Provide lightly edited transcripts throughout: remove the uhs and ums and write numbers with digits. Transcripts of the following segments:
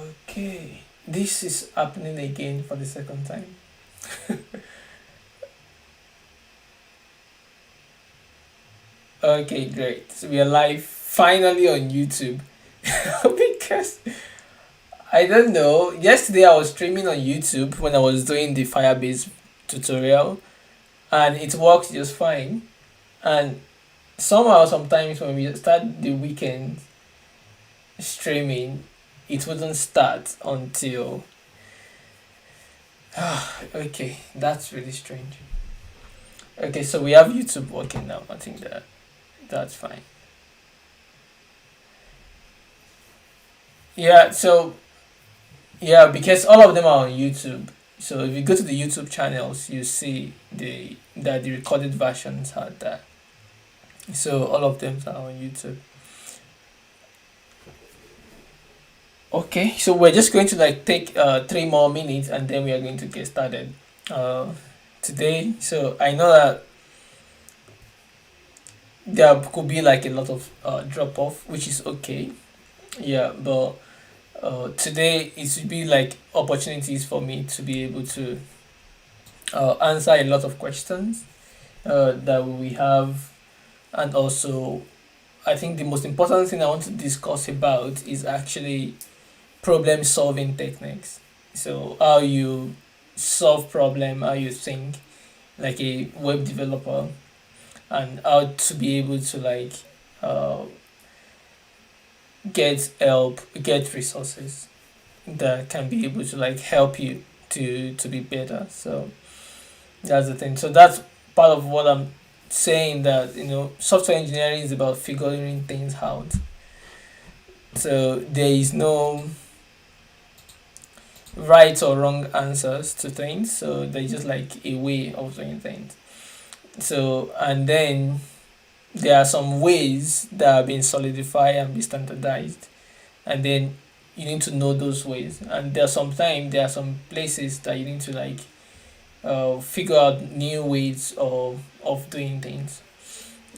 Okay, this is happening again for the second time. Okay, great. So we are live finally on YouTube. Because I don't know. Yesterday I was streaming on YouTube when I was doing the Firebase tutorial, and it worked just fine. And somehow, sometimes when we start the weekend streaming, it wouldn't start until. Okay, that's really strange. Okay, so we have YouTube working now. I think that's fine. Yeah, so yeah, because all of them are on YouTube. So if you go to the YouTube channels, you see the recorded versions are there. So all of them are on YouTube. Okay, so we're just going to like take 3 more minutes and then we are going to get started today. So I know that there could be like a lot of drop off, which is okay. Yeah, but today it should be like opportunities for me to be able to answer a lot of questions that we have, and also I think the most important thing I want to discuss about is actually problem solving techniques. So how you solve problem, how you think like a web developer, and how to be able to like uh, get help, get resources that can be able to like help you to be better. So that's the thing. So that's part of what I'm saying, that software engineering is about figuring things out. So there is no right or wrong answers to things. So there's just like a way of doing things. So and then there are some ways that have been solidified and be standardized, and then you need to know those ways. And there are some places that you need to like figure out new ways of doing things.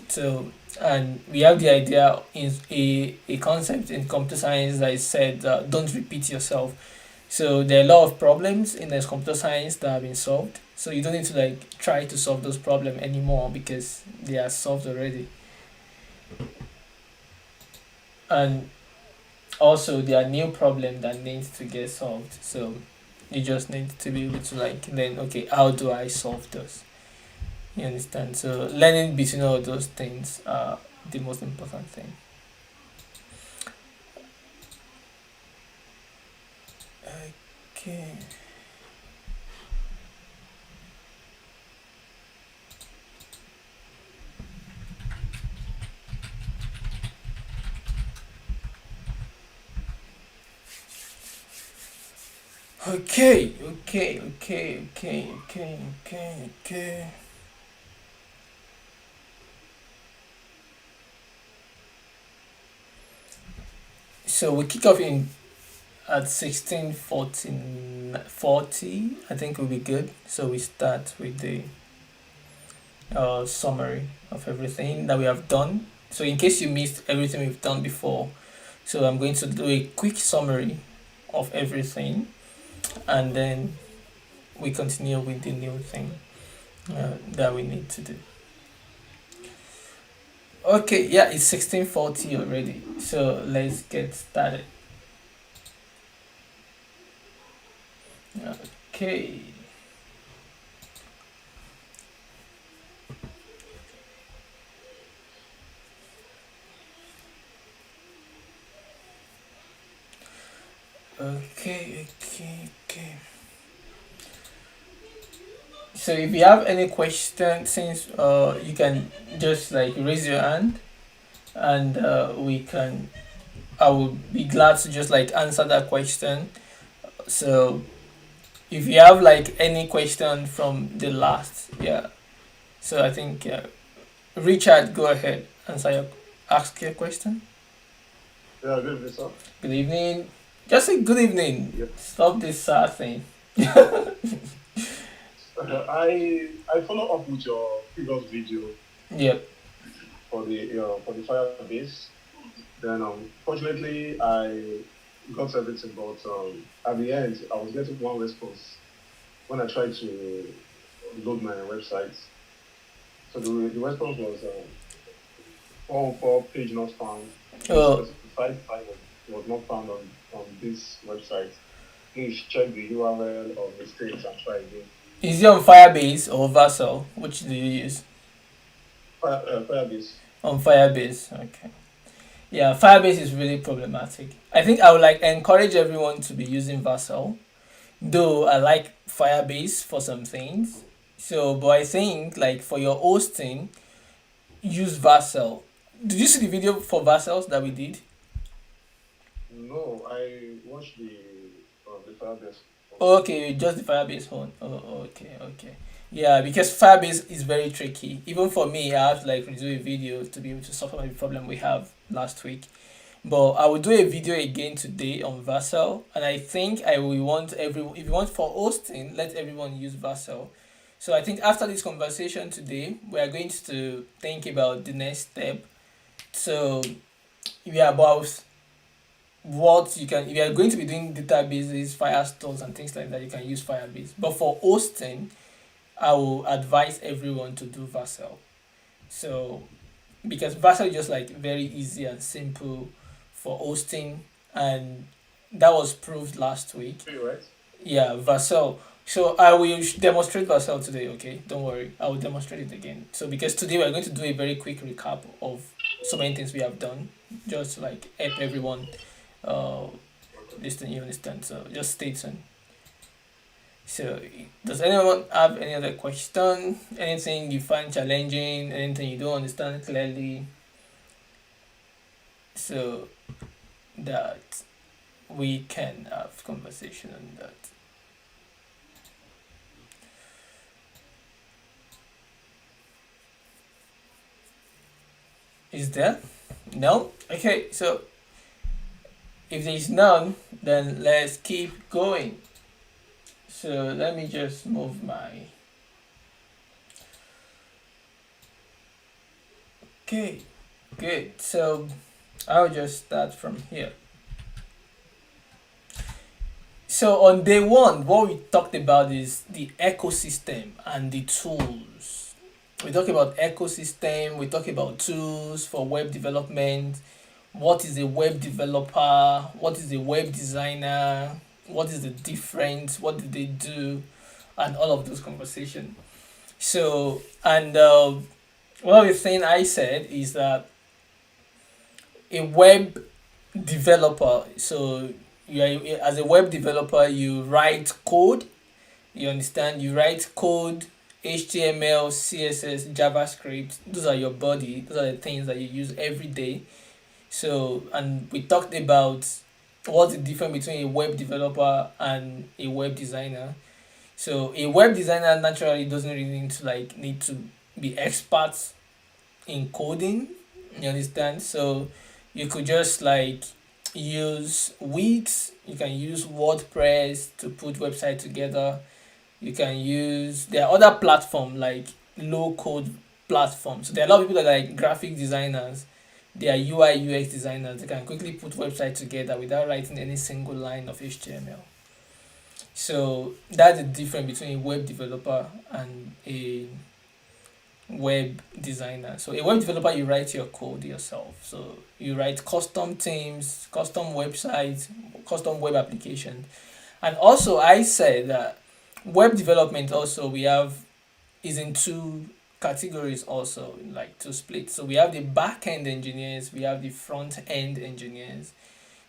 So, and we have the idea in a concept in computer science that is said, don't repeat yourself. So there are a lot of problems in this computer science that have been solved. So you don't need to like try to solve those problems anymore because they are solved already. And also there are new problems that need to get solved. So you just need to be able to like then, okay, how do I solve this? You understand? So learning between all those things are the most important thing. Okay. Okay, okay, okay, okay, okay, okay, okay. So we kick off in at 16:40. I think will be good. So we start with the summary of everything that we have done. So in case you missed everything we've done before, so I'm going to do a quick summary of everything, and then we continue with the new thing that we need to do. Okay, yeah, it's 16:40 already. So let's get started. Okay. Okay, okay, okay. So if you have any question, since you can just like raise your hand, and we can. I would be glad to just like answer that question. So if you have like any question from the last, yeah. So I think Richard, go ahead, ask your question. Yeah, good evening, sir. Good evening. Just say good evening. Yep. Stop this sad thing. I follow up with your previous video Yep. for the Firebase. Then, fortunately, I got everything, but at the end, I was getting one response when I tried to load my website. So the response was 404 page not found. Please Oh, specify file was not found on this website. Please check the URL of the state and try again. is it on Firebase or Vercel? Which do you use? Firebase. On Firebase. Okay. Yeah, Firebase is really problematic. I think I would like encourage everyone to be using Vercel. Though I like Firebase for some things. So, but I think like for your hosting, use Vercel. Did you see the video for Vercels that we did? No, I watched the Firebase Oh, also. okay, just the Firebase one. Oh, okay, okay. Yeah, because Firebase is very tricky. Even for me, I have to like redo a video to be able to solve the problem we have last week. But I will do a video again today on Vercel, and I think I will want everyone. If you want for hosting, let everyone use Vercel. So I think after this conversation today, we are going to think about the next step. So yeah, about what you can, if you are going to be doing databases, fire stores and things like that, you can use Firebase. But for hosting, I will advise everyone to do Vercel. So because Vercel is just like very easy and simple for hosting, and that was proved last week. Free, right? Yeah, Vercel. So I will demonstrate Vercel today. Okay, don't worry, I will demonstrate it again. So because today we're going to do a very quick recap of so many things we have done, just to like help everyone uh Okay. listen, you understand. So just stay tuned. So does anyone have any other question? Anything you find challenging? Anything you don't understand clearly? So that we can have conversation on that. Is there? No? Okay, so if there is none, then let's keep going. So let me just move my. Okay, good. So I'll just start from here. So on day one, what we talked about is the ecosystem and the tools. We talk about ecosystem, we talk about tools for web development, what is a web developer, what is a web designer, what is the difference, what do they do, and all of those conversations. So, and one of the thing I said is that a web developer, so you are, as a web developer, you write code, you understand, you write code, HTML, CSS, JavaScript, those are your body, those are the things that you use every day. So, and we talked about what's the difference between a web developer and a web designer. So, a web designer naturally doesn't really need to be experts in coding. You understand? So, you could just like use Wix. You can use WordPress to put website together. You can use, there are other platforms like low code platforms. So there are a lot of people that are like graphic designers, they are UI UX designers. They can quickly put website together without writing any single line of HTML. So that's the difference between a web developer and a web designer. So a web developer, you write your code yourself. So you write custom themes, custom websites, custom web applications. And also I said that web development also we have is in two categories also, like to split. So we have the back end engineers, we have the front end engineers.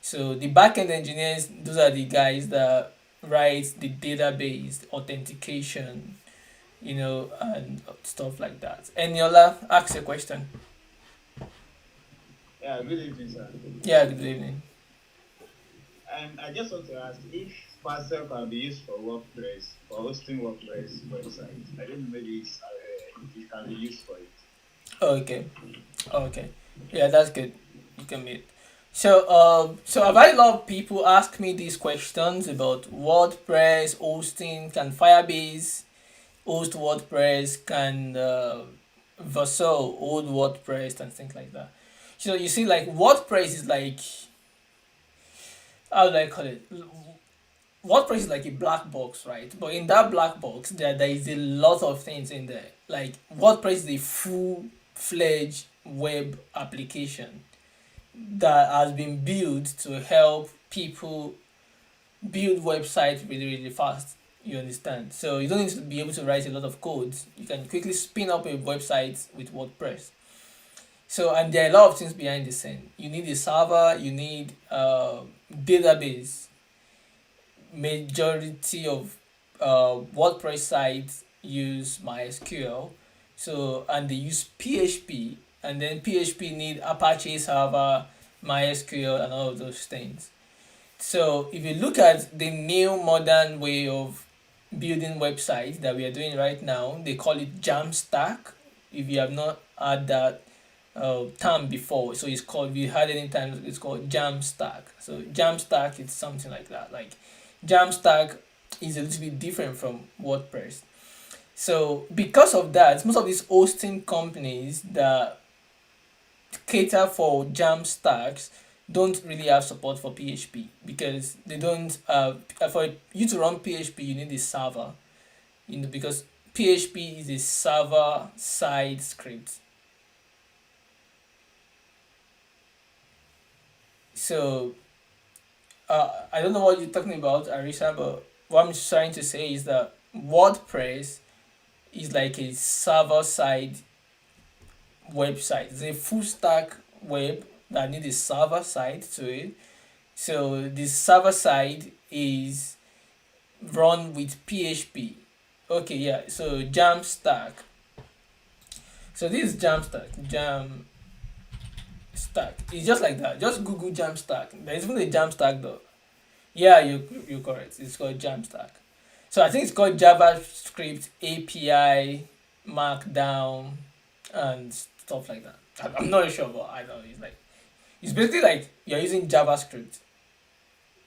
So the back end engineers, those are the guys that write the database authentication, and stuff like that. Eniola, ask a question. Yeah, good evening, sir. Yeah, good evening. And I just want to ask if Parcel can be used for WordPress, for hosting WordPress websites. I don't know, maybe it can be used for it. Okay, okay. Yeah, that's good. You can meet. So I've had a lot of people ask me these questions about WordPress hosting. Can Firebase host WordPress? Can Vercel hold WordPress and things like that? So you see, like WordPress is like how do I call it? WordPress is like a black box, right? But in that black box, there is a lot of things in there. Like WordPress is a full fledged web application that has been built to help people build websites really, really fast. You understand? So you don't need to be able to write a lot of codes. You can quickly spin up a website with WordPress. So, and there are a lot of things behind the scene. You need a server, you need database. Majority of WordPress sites use MySQL. So, and they use PHP, and then PHP need Apache server, MySQL, and all of those things. So, if you look at the new modern way of building websites that we are doing right now, they call it Jamstack. If you have not had that term before, so it's called, if you had any time, it's called Jamstack. So Jamstack is something like that. Like Jamstack is a little bit different from WordPress. So because of that, most of these hosting companies that cater for Jamstacks don't really have support for PHP, because they don't for you to run PHP you need a server, because PHP is a server side script. So I don't know what you're talking about, Arisa, but what I'm trying to say is that WordPress is like a server side website. It's a full stack web that needs a server side to it. So the server side is run with PHP. Okay, yeah. So Jamstack. So this is Jamstack. Jamstack. It's just like that. Just Google Jamstack. There's even a Jamstack though. Yeah, you're correct. It's called Jamstack. So I think it's called JavaScript API Markdown and stuff like that. I'm not really sure, but I know it's like, it's basically like you're using JavaScript,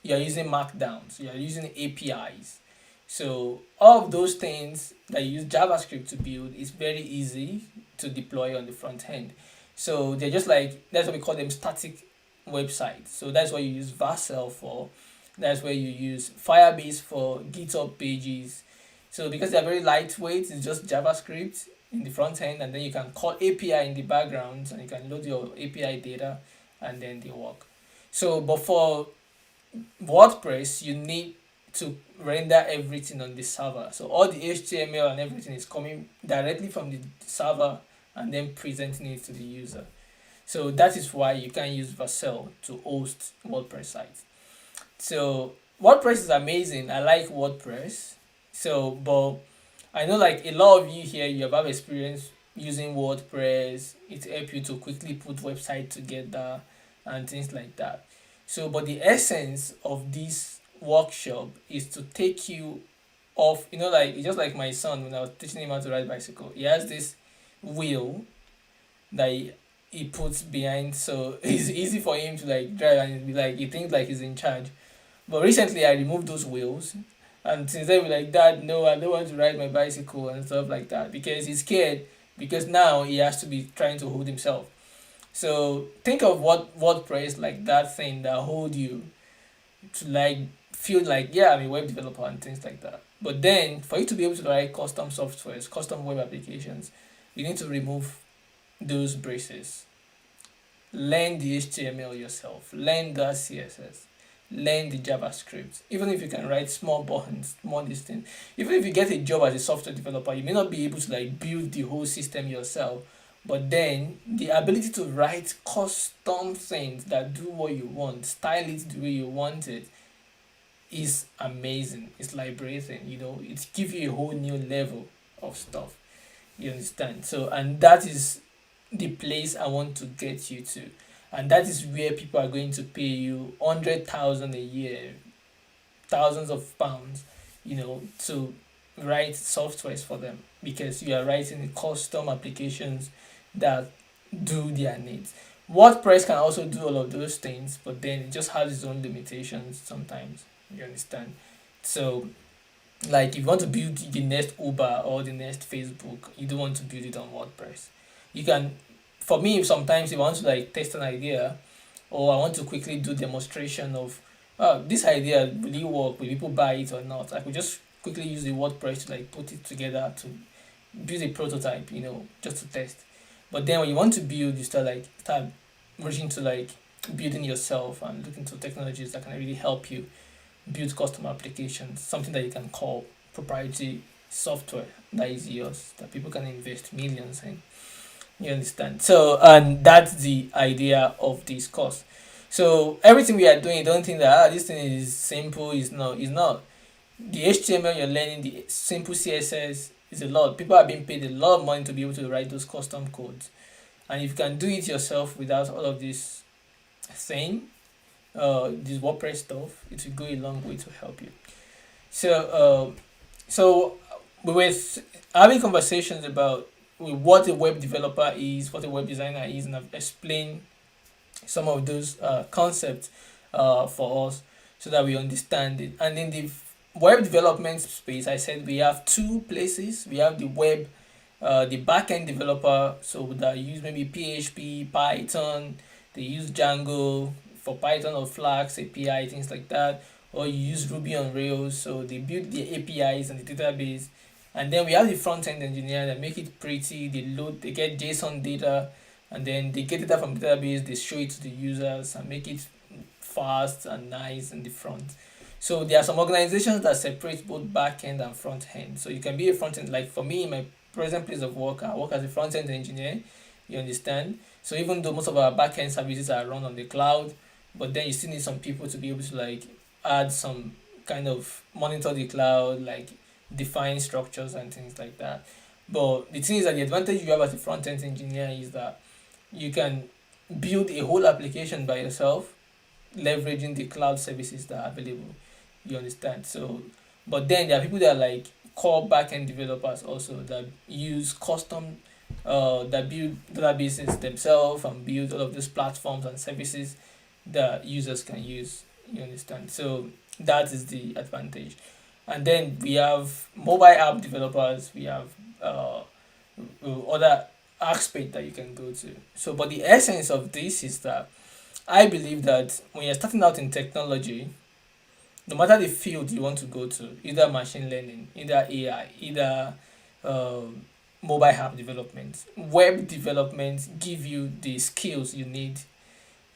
you're using Markdowns, you're using APIs. So all of those things that you use JavaScript to build is very easy to deploy on the front end. So they're just like, that's what we call them, static websites. So that's what you use Vercel for. That's where you use Firebase for GitHub pages. So because they're very lightweight, it's just JavaScript in the front end, and then you can call API in the background, and you can load your API data, and then they work. So, but for WordPress, you need to render everything on the server. So all the HTML and everything is coming directly from the server and then presenting it to the user. So that is why you can use Vercel to host WordPress sites. So WordPress is amazing. I like WordPress. So, but I know like a lot of you here, you have experience using WordPress. It helps you to quickly put website together and things like that. So, but the essence of this workshop is to take you off, like, it's just like my son when I was teaching him how to ride bicycle. He has this wheel that he puts behind, so it's easy for him to like drive, and be like, he thinks like he's in charge. But recently I removed those wheels, and since then we're like, Dad, no, I don't want to ride my bicycle and stuff like that, because he's scared, because now he has to be trying to hold himself. So think of what WordPress, like that thing that hold you to like feel like, yeah, I'm a web developer and things like that. But then for you to be able to write custom softwares, custom web applications, you need to remove those braces. Learn the HTML yourself. Learn the CSS. Learn the JavaScript. Even if you can write small buttons, small this thing. Even if you get a job as a software developer, you may not be able to like build the whole system yourself. But then the ability to write custom things that do what you want, style it the way you want it, is amazing. It's liberating, it gives you a whole new level of stuff. You understand? So, and that is the place I want to get you to. And that is where people are going to pay you 100,000 a year, thousands of pounds, to write softwares for them, because you are writing custom applications that do their needs. WordPress can also do all of those things, but then it just has its own limitations sometimes. You understand? So, like, if you want to build the next Uber or the next Facebook, you don't want to build it on WordPress. You can, sometimes if I want to like test an idea, or I want to quickly do demonstration of this idea will it work? Will people buy it or not? I could just quickly use the WordPress to like put it together to build a prototype, just to test. But then when you want to build, you start reaching to like building yourself and looking to technologies that can really help you build custom applications, something that you can call proprietary software that is yours, that people can invest millions in. You understand? So, and that's the idea of this course. So everything we are doing, don't think that this thing is simple. Is not. It's not. The HTML you're learning, the simple CSS is a lot. People are being paid a lot of money to be able to write those custom codes, and if you can do it yourself without all of this thing, this WordPress stuff, it will go a long way to help you. So we were having conversations about what a web developer is, what a web designer is, and I've explained some of those concepts for us so that we understand it. And in the web development space, I said we have two places. We have the web, the backend developer, so that use maybe PHP, Python, they use Django for Python or Flask API, things like that, or you use Ruby on Rails, so they build the APIs and the database. And then we have the front end engineer that make it pretty, they get JSON data, and then they get data from the database, they show it to the users and make it fast and nice in the front. So there are some organizations that separate both back end and front end. So you can be a front end, like for me in my present place of work, I work as a front end engineer, you understand? So even though most of our back end services are run on the cloud, but then you still need some people to be able to like add some kind of monitor the cloud, like define structures and things like that. But the thing is that the advantage you have as a front end engineer is that you can build a whole application by yourself, leveraging the cloud services that are available. You understand? So, but then there are people that are like core backend developers also that use custom, that build databases themselves and build all of these platforms and services that users can use. You understand? So that is the advantage. And then we have mobile app developers. We have other aspect that you can go to. So, but the essence of this is that I believe that when you're starting out in technology, no matter the field you want to go to, either machine learning, either AI, either um, mobile app development, web development, give you the skills you need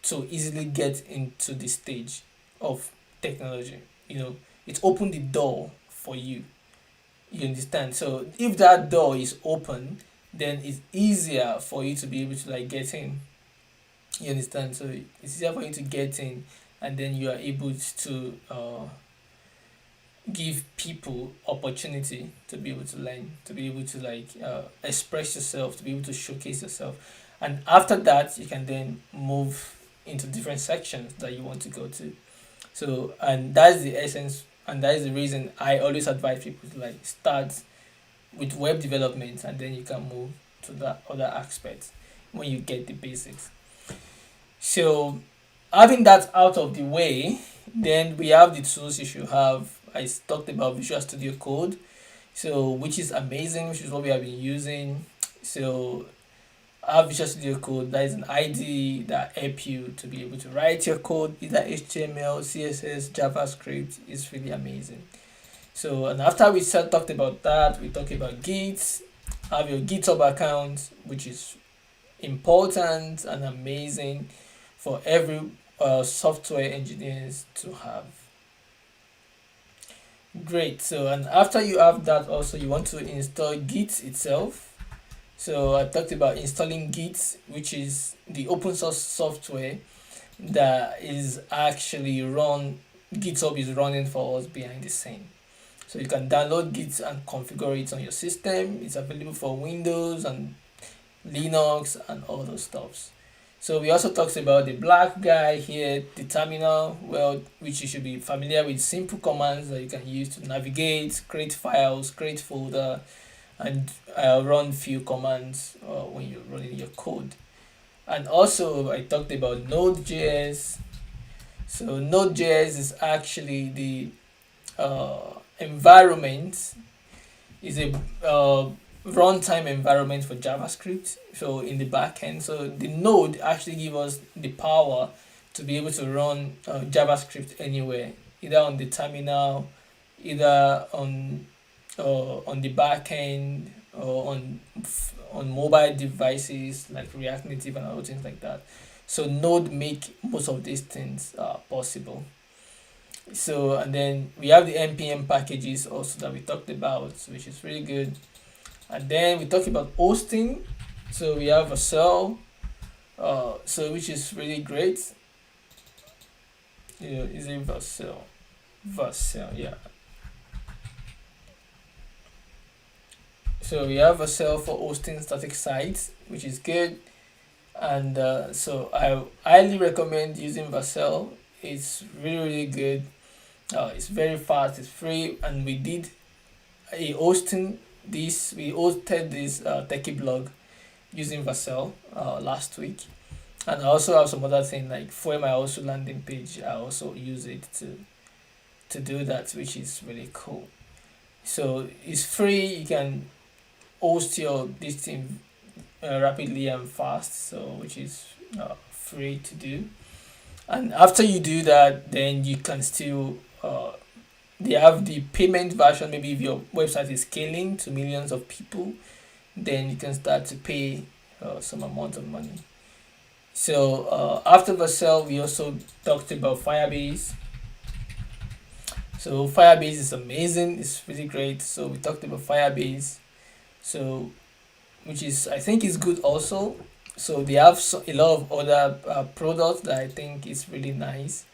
to easily get into the stage of technology. It's opened the door for you. You understand? So if that door is open, then it's easier for you to be able to like get in. You understand? So it's easier for you to get in, and then you are able to give people opportunity to be able to learn, to be able to like express yourself, to be able to showcase yourself, and after that you can then move into different sections that you want to go to. So, and that's the essence, and that is the reason I always advise people to like start with web development, and then you can move to that other aspect when you get the basics. So, having that out of the way, then we have the tools you should have. Talked about Visual Studio Code, so which is amazing, which is what we have been using. So, have Visual Studio Code, that is an IDE that help you to be able to write your code, either HTML, CSS, JavaScript. It's really amazing. So, and after we talked about that, we talked about Git, have your GitHub account, which is important and amazing for every software engineers to have. Great. So, and after you have that, also you want to install Git itself. So I talked about installing Git, which is the open source software that is actually GitHub is running for us behind the scene. So you can download Git and configure it on your system. It's available for Windows and Linux and all those stuffs. So we also talked about the black guy here, the terminal, well, which you should be familiar with, simple commands that you can use to navigate, create files, create folder, and run few commands when you're running your code. And also I talked about Node.js. So Node.js is actually the environment, is a runtime environment for JavaScript. So in the backend, so the node actually give us the power to be able to run JavaScript anywhere, either on the terminal, either on the back end, or on mobile devices like React Native and other things like that. So Node make most of these things possible. So, and then we have the npm packages also that we talked about, which is really good. And then we talked about hosting. So we have a cell, so which is really great. Is a Vercel. Vercel, yeah. So we have a cell for hosting static sites, which is good. And so I highly recommend using Vercel. It's really good. It's very fast. It's free, and we hosted this techie blog using Vercel last week. And I also have some other thing like for my also landing page. I also use it to do that, which is really cool. So it's free. You can host this thing rapidly and fast, so which is free to do. And after you do that, then you can still they have the payment version. Maybe if your website is scaling to millions of people, then you can start to pay some amount of money. So after Vercel, we also talked about Firebase. So Firebase is amazing. It's really great. So we talked about Firebase. So which is I think is good also. So they have a lot of other products that I think is really nice.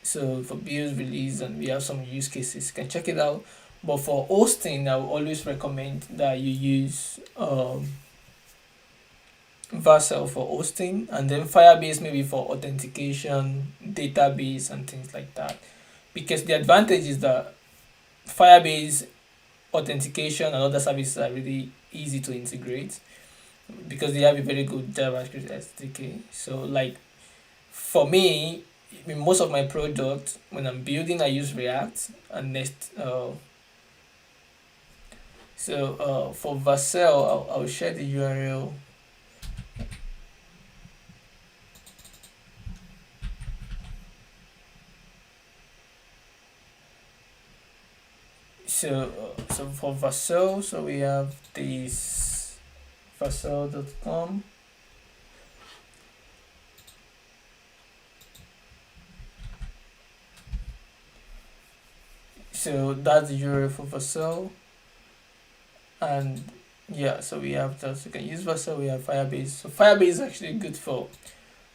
So for build, release, and we have some use cases. You can check it out. But for hosting, I will always recommend that you use Vercel for hosting, and then Firebase maybe for authentication, database, and things like that. Because the advantage is that Firebase authentication and other services are really easy to integrate because they have a very good JavaScript SDK. So like for me, in most of my products, when I'm building, I use React and Nest. For Vercel, I'll share the URL. So for Vercel, so we have this vercel.com. So that's the URL for Vercel. And yeah, so we have that. You can use Vercel, we have Firebase. So Firebase is actually good for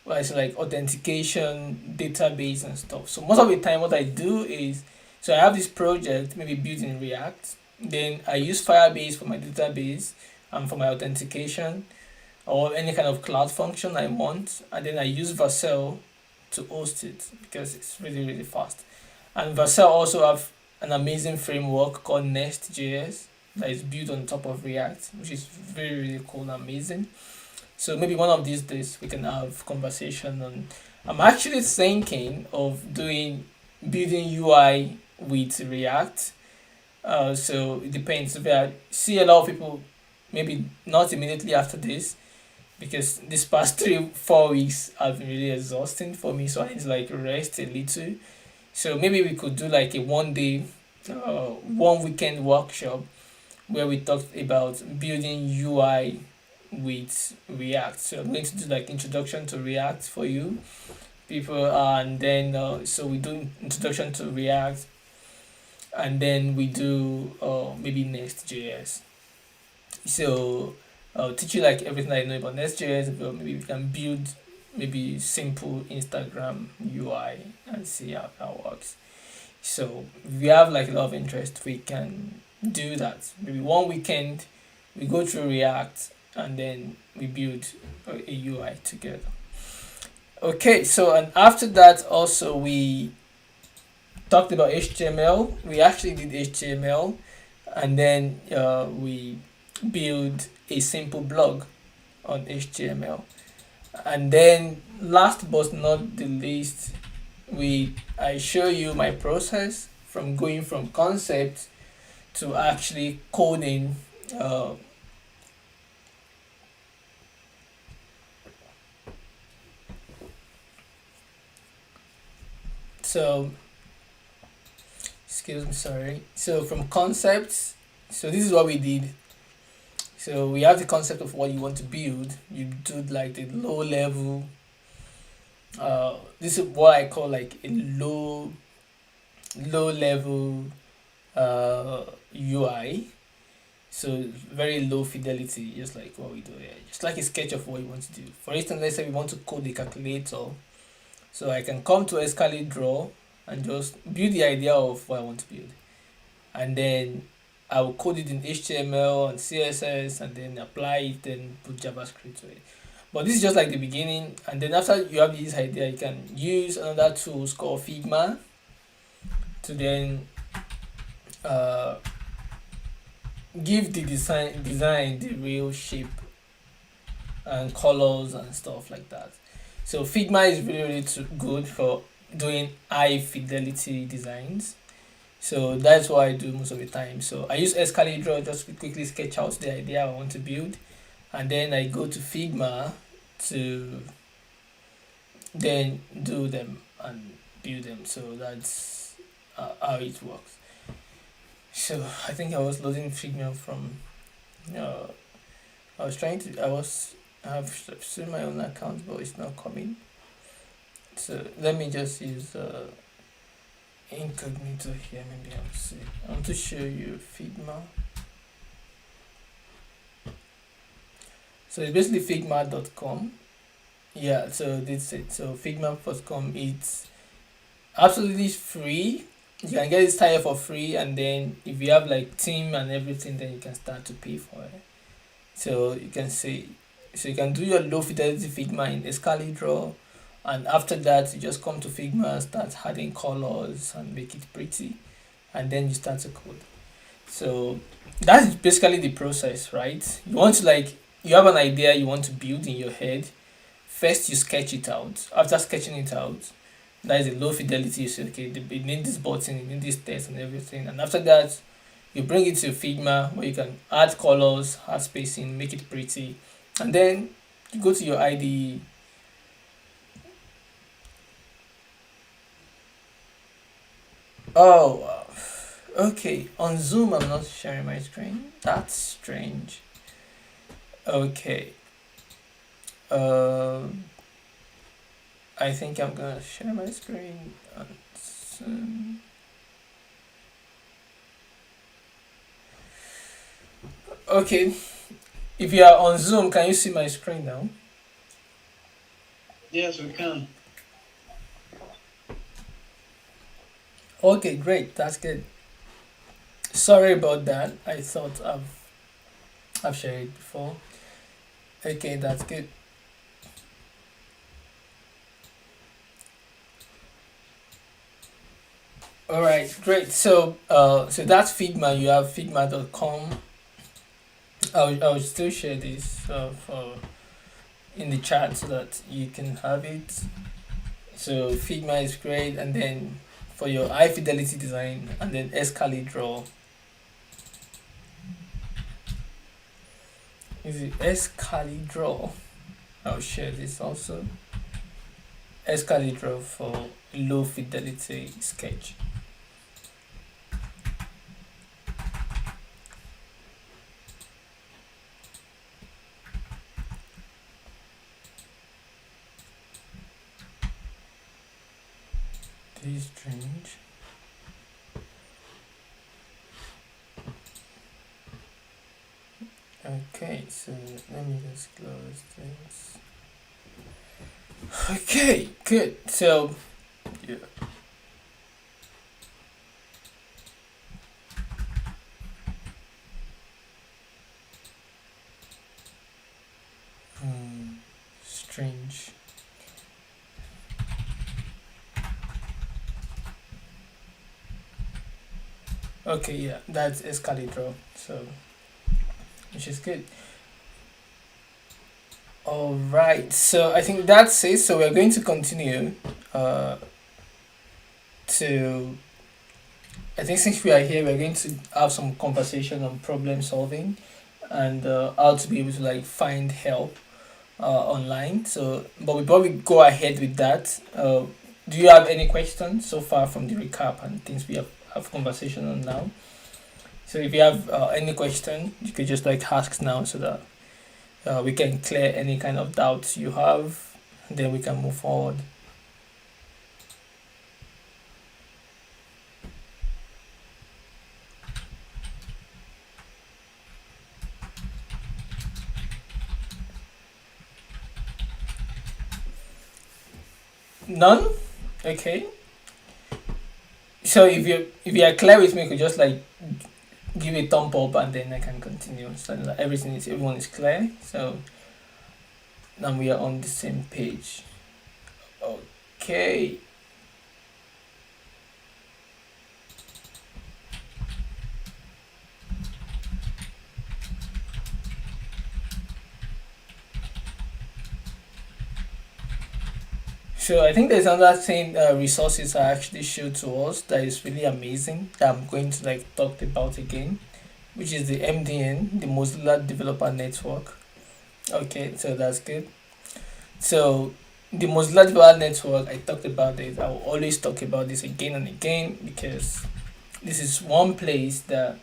it's like authentication, database, and stuff. So most of the time, what I do is, so I have this project maybe built in React. Then I use Firebase for my database and for my authentication or any kind of cloud function I want, and then I use Vercel to host it because it's really fast. And Vercel also have an amazing framework called Nest.js that is built on top of React, which is really cool and amazing. So maybe one of these days we can have conversation on. I'm actually thinking of building UI with React. So it depends. If I see a lot of people, maybe not immediately after this, because this past 3-4 weeks have been really exhausting for me. So I need to like rest a little. So maybe we could do like a 1 day, 1 weekend workshop where we talked about building UI with React. So I'm going to do like introduction to React for you people, and then so we do introduction to React, and then we do maybe Next.js. So I'll teach you like everything I know about Next.js. But maybe we can build maybe simple Instagram UI and see how that works. So if we have like a lot of interest, we can do that. Maybe 1 weekend we go through React and then we build a UI together. Okay, so and after that also we talked about HTML. We actually did HTML, and then we build a simple blog on HTML. And then last but not the least, I show you my process from going from concept to actually coding So excuse me, sorry. So from concepts, so this is what we did. So we have the concept of what you want to build. You do like the low level. This is what I call like a low level UI. So very low fidelity, just like what we do here. Just like a sketch of what you want to do. For instance, let's say we want to code the calculator. So I can come to Escalate Draw and just build the idea of what I want to build. And then I will code it in HTML and CSS and then apply it, then put JavaScript to it. But this is just like the beginning. And then after you have this idea, you can use another tool called Figma to then uh, give the design the real shape and colors and stuff like that. So Figma is really good for doing high fidelity designs. So that's what I do most of the time. So I use Escalate Draw just to quickly sketch out the idea I want to build, and then I go to Figma to then do them and build them. So that's how it works. So I think I was loading Figma from. Uh, I was trying to. I've seen my own account, but it's not coming. So let me just use incognito here. Maybe I'll see. I want to show you Figma. So it's basically figma.com. Yeah, so that's it. So figma.com, it's absolutely free. You can get it started for free, and then if you have like team and everything, then you can start to pay for it. So you can see, so you can do your low fidelity Figma in Escalate Draw, and after that you just come to Figma, start adding colors and make it pretty, and then you start to code. So that's basically the process, right? You want to like, you have an idea you want to build in your head. First you sketch it out. After sketching it out, that is a low fidelity. You say, okay, you need this button, you need this text and everything. And after that, you bring it to Figma where you can add colors, add spacing, make it pretty. And then you go to your IDE. Oh, okay. On Zoom, I'm not sharing my screen. That's strange. Okay. I think I'm gonna share my screen on Zoom. Okay, if you are on Zoom, can you see my screen now? Yes, we can. Okay, great, that's good. Sorry about that. I thought I've shared it before. Okay, that's good. All right, great. So that's Figma. You have figma.com. I'll still share this for in the chat so that you can have it. So Figma is great, and then for your high fidelity design, and then Escalate Draw. Is it Escalate Draw? I'll share this also. Escalate Draw for low fidelity sketch. This is strange. Okay, so let me just close this. Okay, good. So, yeah. Strange. Okay, yeah, that's Escalate Draw. So, which is good. All right, so I think that's it. So we're going to continue to. I think since we are here, we're going to have some conversation on problem solving and how to be able to like find help online. So, but we probably go ahead with that. do you have any questions so far from the recap and things we have conversation on now? So if you have any question, you could just like ask now so that we can clear any kind of doubts you have, then we can move forward. None? Okay. So if you are clear with me, you could just like give a thumb up and then I can continue. So that everyone is clear. So now we are on the same page. Okay. So I think there's another thing resources are actually showed to us that is really amazing that I'm going to like talk about again, which is the MDN, the Mozilla Developer Network. Okay, so that's good. So the Mozilla Developer Network, I talked about it. I will always talk about this again and again because this is one place that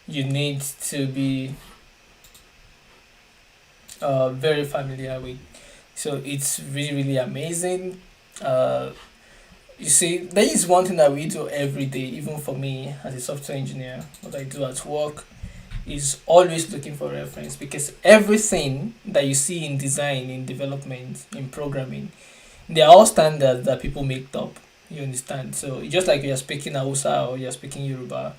you need to be very familiar with. So it's really really amazing. Uh, you see, there is one thing that we do every day, even for me as a software engineer. What I do at work is always looking for reference because everything that you see in design, in development, in programming, they are all standards that people make up. You understand? So it's just like you're speaking Hausa or you're speaking Yoruba.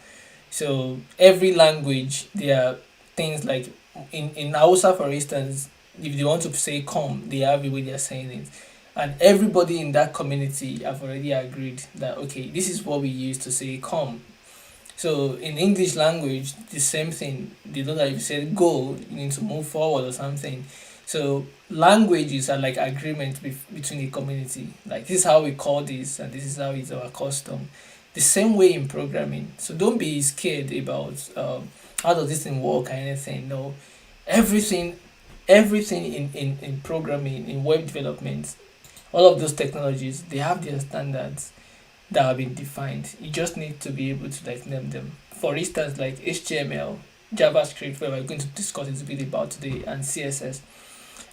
So every language, there are things like in Hausa, for instance, if they want to say come, they have a way they're saying it. And everybody in that community have already agreed that okay, this is what we use to say come. So in English language, the same thing. They know that if you say go, you need to move forward or something. So languages are like agreement between the community. Like this is how we call this, and this is how it's our custom. The same way in programming. So don't be scared about how does this thing work or anything. No, everything, everything in programming, in web development, all of those technologies, they have their standards that have been defined. You just need to be able to like name them. For instance, like HTML, JavaScript, where we're going to discuss a bit about today, and CSS.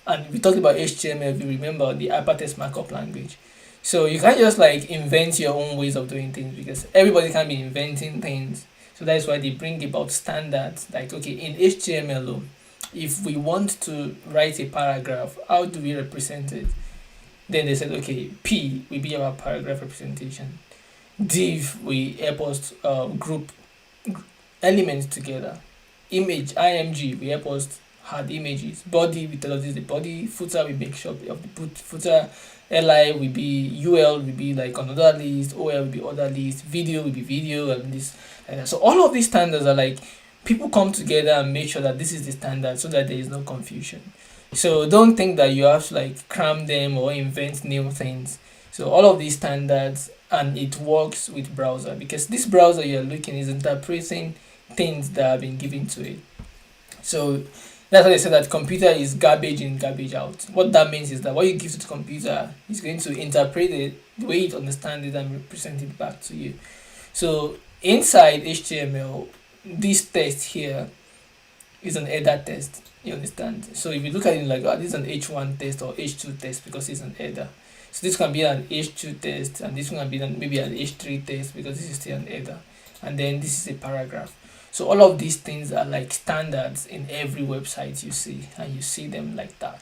And we talked about HTML, if you remember, the hypertext markup language. So you can't just like invent your own ways of doing things because everybody can be inventing things. So that's why they bring about standards. Like okay, in HTML, if we want to write a paragraph, how do we represent it? Then they said, okay, P will be our paragraph representation. Div will help us group elements together. Image, img will help us add images. Body will tell us this is the body. Footer will make sure of the footer. Li will be, ul will be like another list. Ol will be other list. Video will be video and this. So all of these standards are like people come together and make sure that this is the standard so that there is no confusion. So don't think that you have to like cram them or invent new things. So all of these standards, and it works with browser because this browser you're looking is interpreting things that have been given to it. So that's why they say that computer is garbage in, garbage out. What that means is that what you give to the computer is going to interpret it the way it understands it and represent it back to you. So inside HTML, this text here is an header text. You understand? So if you look at it like this is an H1 test or H2 test because it's an header. So this can be an H2 test and this one can be maybe an H3 test because this is still an header. And then this is a paragraph. So all of these things are like standards in every website you see, and you see them like that.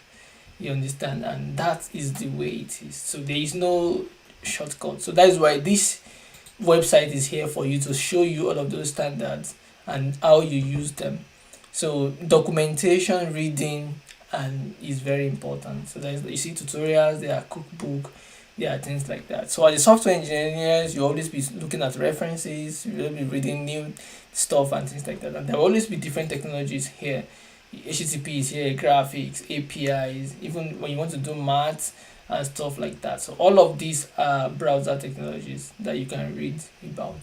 You understand? And that is the way it is. So there is no shortcut. So that is why this website is here for you to show you all of those standards and how you use them. So documentation, reading, and is very important. So there's you see tutorials, there are cookbook, there are things like that. So as a software engineers, you always be looking at references, you will be reading new stuff and things like that. And there will always be different technologies here. HTTP is here, graphics, APIs, even when you want to do math and stuff like that. So all of these are browser technologies that you can read about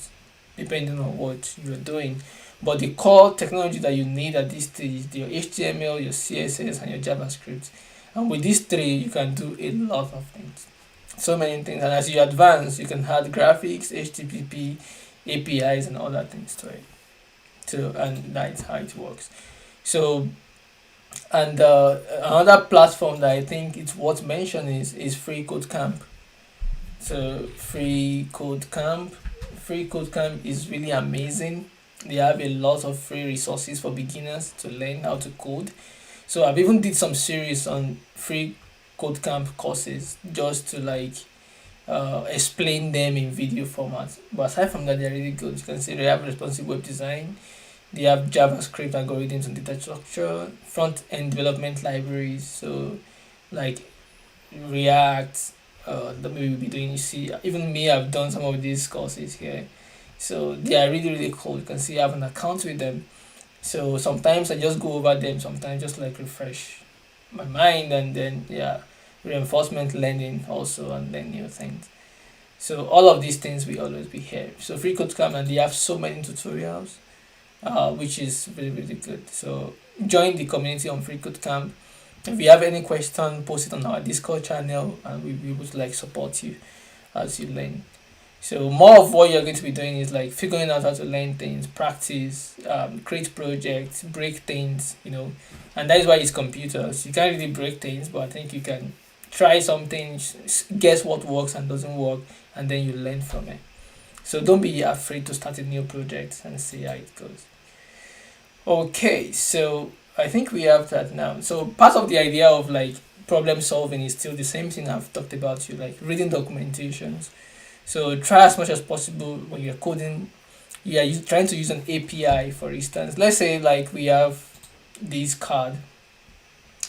depending on what you're doing. But the core technology that you need at this stage is your HTML, your CSS, and your JavaScript. And with these three, you can do a lot of things. So many things, and as you advance, you can add graphics, HTTP, APIs, and all that things to it. So, and that's how it works. So, and another platform that I think it's worth mentioning is Free Code Camp. So, Free Code Camp is really amazing. They have a lot of free resources for beginners to learn how to code. So I've even did some series on Free Code Camp courses just to like explain them in video format. But aside from that, they're really good. You can see they have responsive web design. They have JavaScript algorithms and data structure, front end development libraries. So like React, that maybe we'll be doing. You see, even me, I've done some of these courses here. So they are really really cool. You can see I have an account with them. So sometimes I just go over them. Sometimes just like refresh my mind, and then yeah, reinforcement learning also, and learn new things. So all of these things will always be here. So Free Code Camp, and they have so many tutorials, which is really really good. So join the community on Free Code Camp. If you have any question, post it on our Discord channel, and we'll be able to like support you as you learn. So more of what you're going to be doing is like figuring out how to learn things, practice, create projects, break things, and that is why it's computers. You can't really break things, but I think you can try something, guess what works and doesn't work, and then you learn from it. So don't be afraid to start a new project and see how it goes. Okay, so I think we have that now. So part of the idea of like problem solving is still the same thing I've talked about, you like reading documentations. So try as much as possible when you're coding. Yeah, you're trying to use an API, for instance. Let's say like we have this card.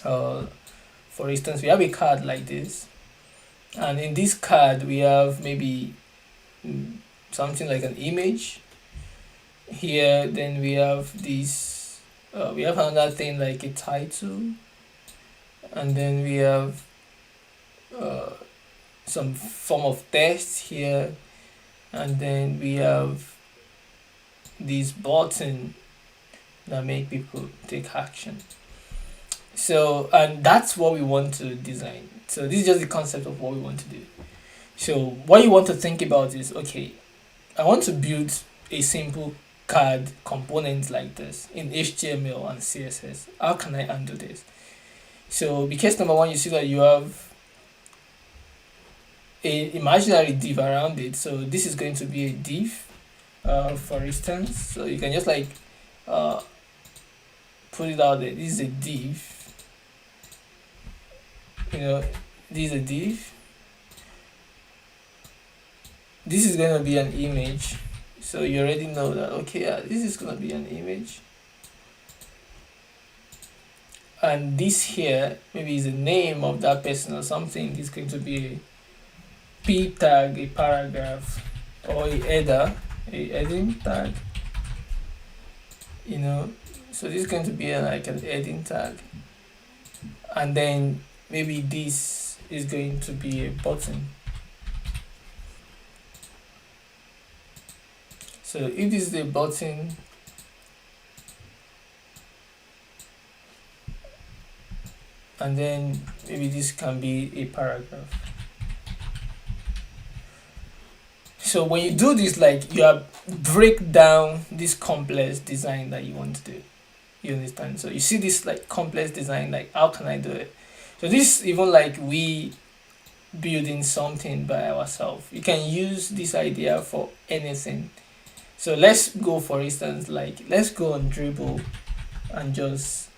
Uh, for instance, we have a card like this, and in this card we have maybe something like an image. Here, then we have this. We have another thing like a title, and then we have uh, some form of text here, and then we have this button that make people take action. So, and that's what we want to design. So this is just the concept of what we want to do. So what you want to think about is, okay, I want to build a simple card component like this in HTML and CSS. How can I handle this? So because number one, you see that you have a imaginary div around it. So this is going to be a div, for instance. So you can just like uh, put it out there. This is a div. This is a div. This is going to be an image. So you already know that, okay, yeah, this is going to be an image. And this here, maybe is the name of that person or something. It's going to be a p tag, a paragraph, or a header, a heading tag. So this is going to be like an heading tag. And then maybe this is going to be a button. So if this is a button, and then maybe this can be a paragraph. So when you do this, like you break down this complex design that you want to do. You understand? So you see this like complex design, like how can I do it? So this even like we building something by ourselves. You can use this idea for anything. So let's go, for instance, like let's go on Dribble and just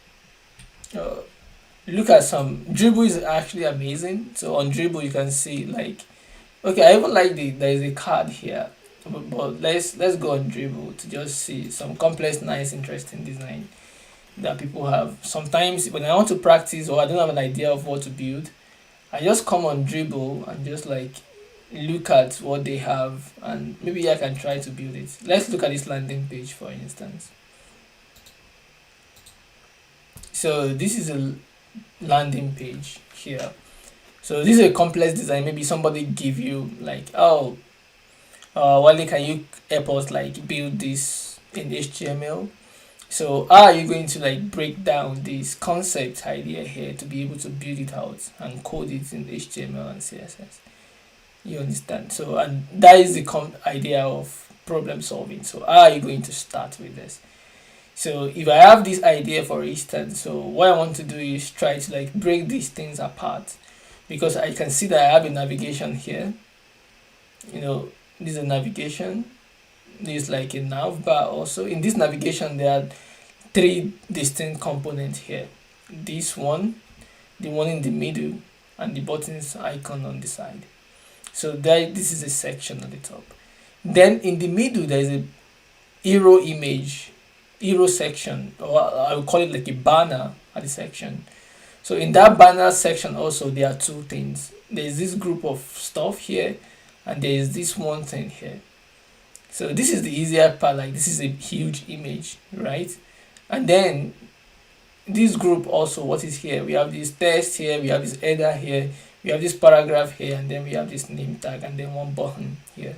look at some. Dribble is actually amazing. So on Dribble you can see like, okay, I even like there is a card here, but let's go on Dribble to just see some complex, nice, interesting design that people have. Sometimes when I want to practice or I don't have an idea of what to build, I just come on Dribble and just like look at what they have, and maybe I can try to build it. Let's look at this landing page, for instance. So this is a landing page here. So this is a complex design. Maybe somebody give you like, oh, Wale, can you help us like build this in HTML? So how are you going to like break down this concept idea here to be able to build it out and code it in HTML and CSS? You understand? So, and that is the idea of problem solving. So how are you going to start with this? So if I have this idea, for instance, so what I want to do is try to like break these things apart, because I can see that I have a navigation here. You know, this is a navigation. This is like a nav bar also. In this navigation, there are three distinct components here. This one, the one in the middle, and the buttons icon on the side. So there, this is a section at the top. Then in the middle, there is a hero image, hero section, or I would call it like a banner at the section. So in that banner section also, there are two things. There is this group of stuff here, and there is this one thing here. So this is the easier part, like this is a huge image, right? And then this group also, what is here? We have this text here, we have this header here, we have this paragraph here, and then we have this name tag, and then one button here.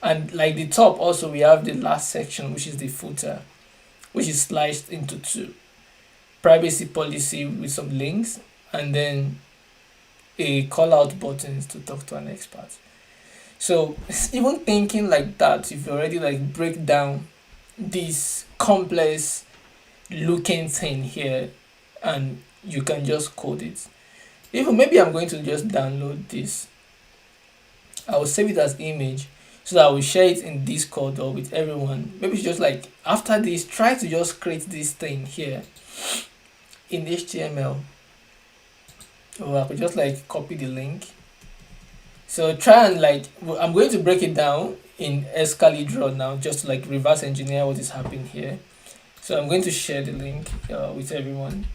And like the top also, we have the last section, which is the footer, which is sliced into two. Privacy policy with some links, and then a call out buttons to talk to an expert. So even thinking like that, if you already like break down this complex looking thing here, and you can just code it. Even maybe I'm going to just download this. I will save it as image, so that I will share it in Discord or with everyone. Maybe just like after this, try to just create this thing here in HTML. Or I could just like copy the link. So try and like, I'm going to break it down in Excalibur now, just to like reverse engineer what is happening here. So I'm going to share the link with everyone.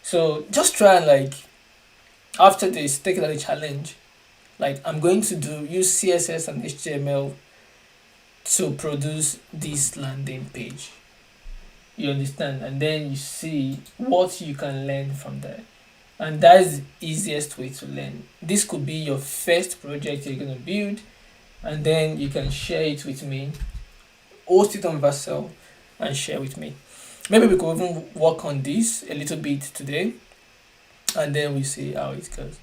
So just try and like, after this, take it as a challenge. Like I'm going to use CSS and HTML to produce this landing page. You understand? And then you see what you can learn from there. And that is the easiest way to learn. This could be your first project you're going to build, and then you can share it with me, host it on Vercel, and share with me. Maybe we could even work on this a little bit today, and then we see how it goes.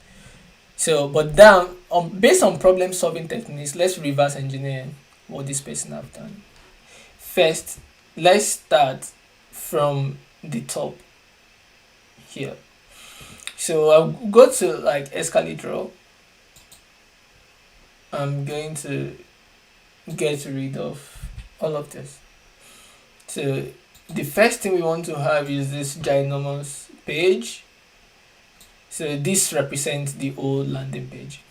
So, but then, based on problem solving techniques, let's reverse engineer what this person have done. First, let's start from the top here. So I'll go to like Excalibur. I'm going to get rid of all of this. So the first thing we want to have is this ginormous page. So this represents the old landing page.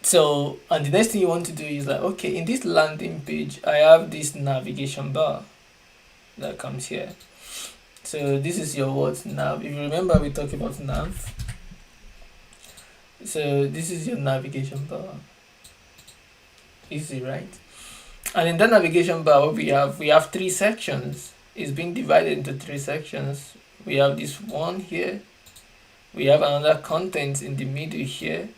So, and the next thing you want to do is like, okay, in this landing page, I have this navigation bar that comes here. So this is your what, nav. If you remember, we talked about nav. So this is your navigation bar. Easy, right? And in that navigation bar, what we have three sections. It's being divided into three sections. We have this one here. We have another content in the middle here,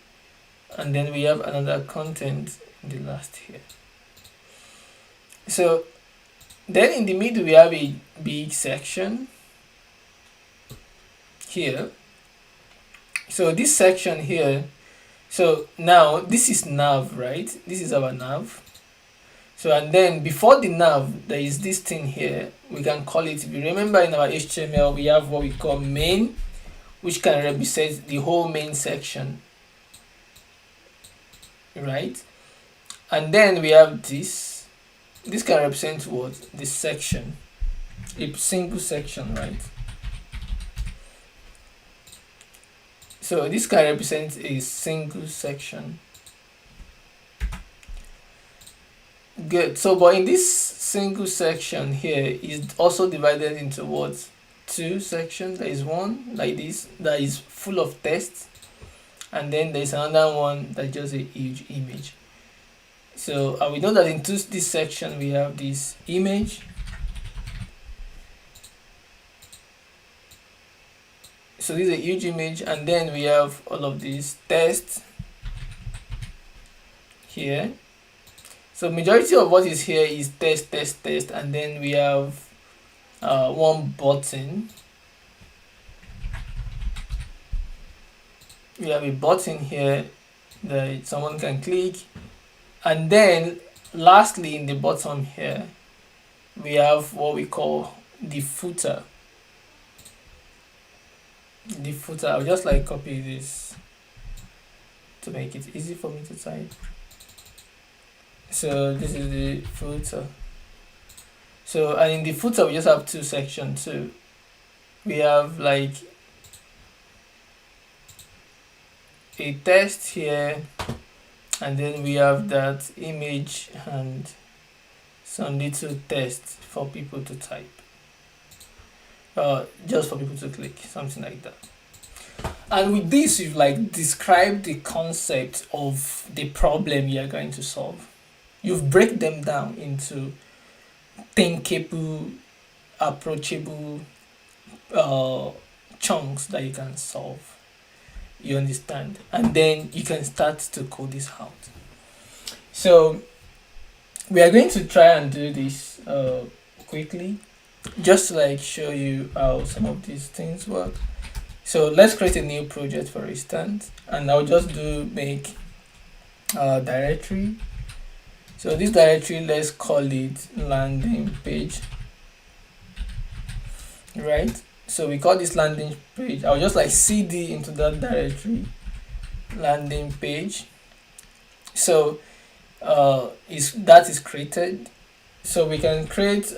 and then we have another content in the last here. So then in the middle we have a big section here. So this section here, so now this is nav, right? This is our nav. So and then before the nav there is this thing here. We can call it, if you remember in our HTML we have what we call main, which can represent the whole main section, right? And then we have this can represent what? This section, a single section, right? So this can represent a single section. Good. So but in this single section here is also divided into what? Two sections. There is one like this that is full of text, and then there's another one that's just a huge image. So we know that into this section we have this image. So this is a huge image, and then we have all of these text here. So majority of what is here is text, and then we have one button. We have a button here, that someone can click. And then lastly, in the bottom here, we have what we call the footer. The footer, I'll just like copy this to make it easy for me to type. So this is the footer. So, and in the footer we just have two sections too. We have like a text here, and then we have that image and some little text for people to type, just for people to click, something like that. And with this, you've like described the concept of the problem you are going to solve. You've break them down into thinkable, approachable chunks that you can solve. You understand? And then you can start to code this out. So we are going to try and do this quickly, just to like show you how some of these things work. So let's create a new project, for instance, and I'll just do make directory. So this directory, let's call it landing page, right? So we call this landing page. I'll just like cd into that directory, landing page. So that is created. So we can create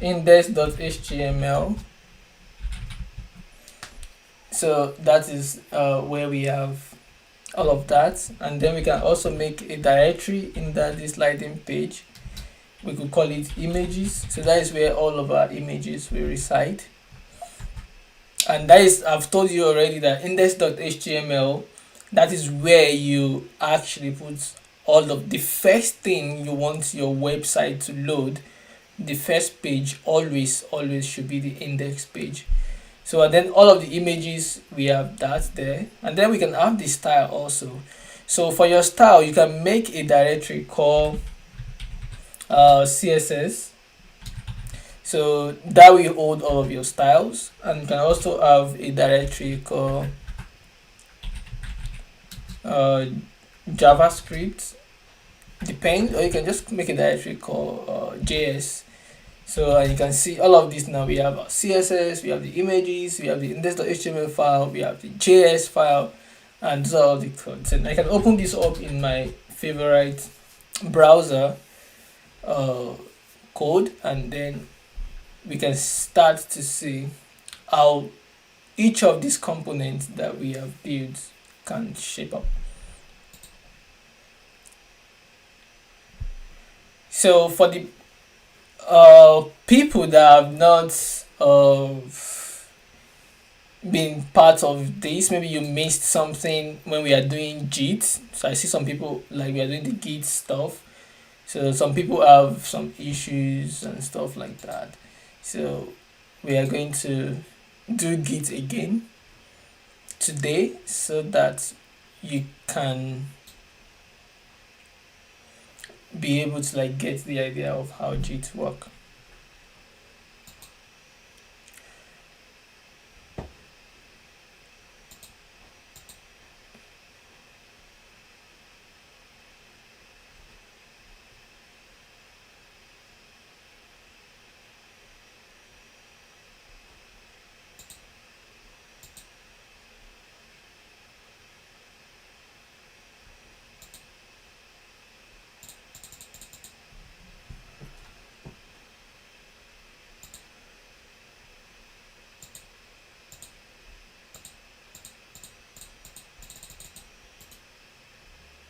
index.html. So that is where we have all of that, and then we can also make a directory in this landing page. We could call it images. So that is where all of our images will reside. And that is, I've told you already that index.html, that is where you actually put all of the first thing you want your website to load. The first page always should be the index page. So and then all of the images, we have that there, and then we can have the style also. So for your style, you can make a directory called CSS. So that will hold all of your styles, and you can also have a directory called JavaScript. Depends, or you can just make a directory called JS. So you can see all of this now. We have our CSS, we have the images, we have the index.html file, we have the JS file, and those are all the codes. And I can open this up in my favorite browser code, and then we can start to see how each of these components that we have built can shape up. So for the people that have not been part of this, maybe you missed something when we are doing Git. So I see some people like we are doing the Git stuff. So some people have some issues and stuff like that. So we are going to do Git again today so that you can be able to like get the idea of how Git work.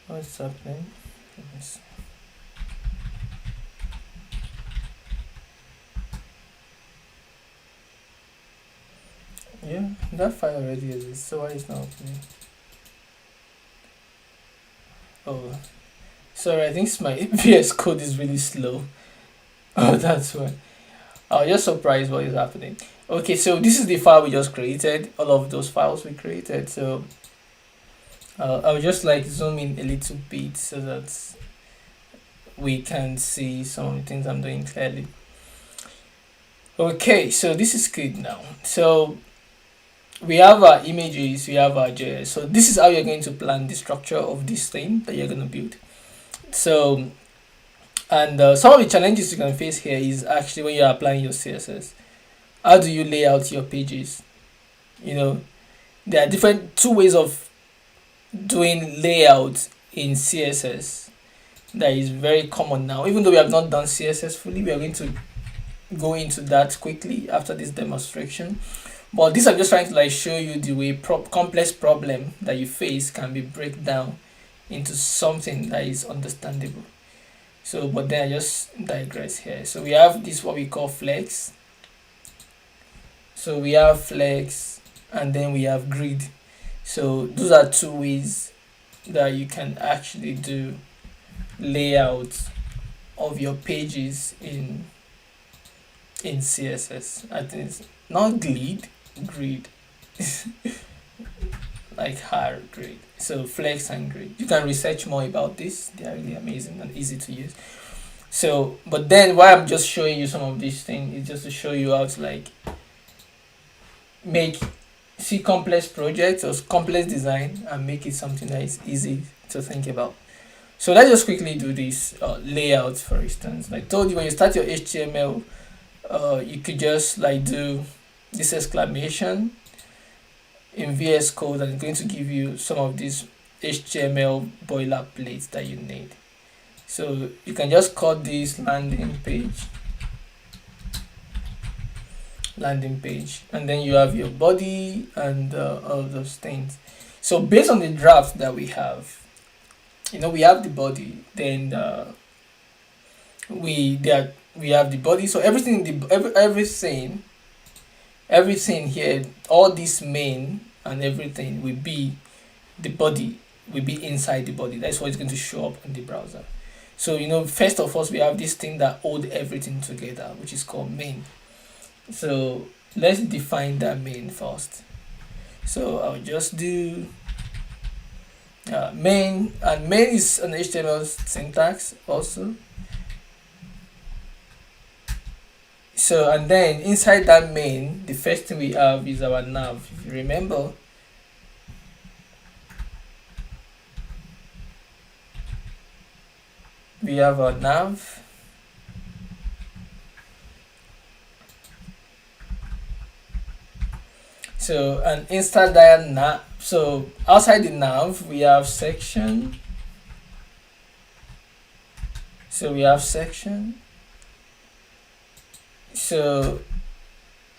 What's happening? Let me see. Yeah, that file already exists, so why is not opening? Oh, sorry, I think my VS Code is really slow. Oh, that's why. I was just surprised what is happening. Okay, so this is the file we just created, all of those files we created. So I'll just like zoom in a little bit so that we can see some of the things I'm doing clearly. Okay, so this is good now. So we have our images, we have our JS. So this is how you're going to plan the structure of this thing that you're going to build. So, and some of the challenges you can face here is actually when you're applying your CSS. How do you lay out your pages? You know, there are different two ways of doing layout in CSS that is very common now. Even though we have not done CSS fully, we are going to go into that quickly after this demonstration. But this I'm just trying to like show you the way complex problem that you face can be break down into something that is understandable. So, but then I just digress here. So we have this what we call flex. So we have flex and then we have grid. So those are two ways that you can actually do layout of your pages in CSS. I think it's not grid, like hard grid. So flex and grid. You can research more about this. They are really amazing and easy to use. So, but then why I'm just showing you some of these things is just to show you how to like see complex projects or complex design and make it something that is easy to think about. So let's just quickly do this layout, for instance. Like I told you, when you start your HTML, you could just like do this exclamation in VS Code, and it's going to give you some of these HTML boilerplates that you need. So you can just call this landing page, and then you have your body and all those things. So based on the draft that we have, we have the body, then we have the body. So everything everything here, all this main and everything will be the body, will be inside the body. That's what is going to show up in the browser. So first of all, we have this thing that hold everything together, which is called main. So let's define that main first. So I'll just do main, and main is an HTML syntax also. So, and then inside that main, the first thing we have is our nav. If you remember, we have our nav. So, and inside that nav, so outside the nav, we have section. So we have section. So,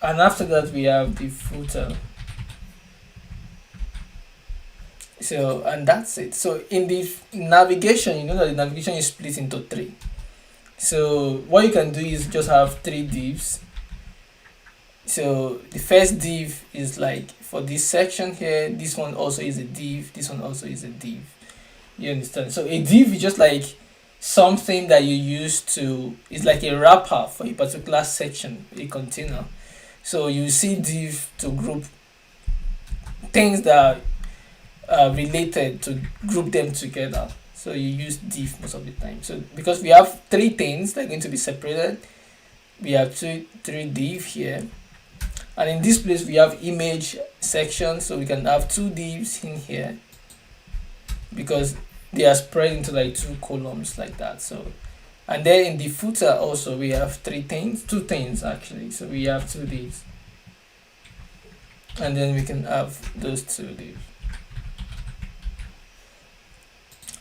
and after that we have the footer. So, and that's it. So in the navigation, you know that the navigation is split into 3. So what you can do is just have 3 divs. So the first div is like for this section here, this one also is a div, this one also is a div. You understand? So a div is just like something that you use to, it's like a wrapper for a particular section, a container. So you see div to group things that are related, to group them together. So you use div most of the time. So because we have 3 things that are going to be separated, we have 3 div here. And in this place we have image section, so we can have 2 divs in here because they are spread into like 2 columns like that. So, and then in the footer also we have 2 things actually. So we have 2 divs, and then we can have those 2 divs,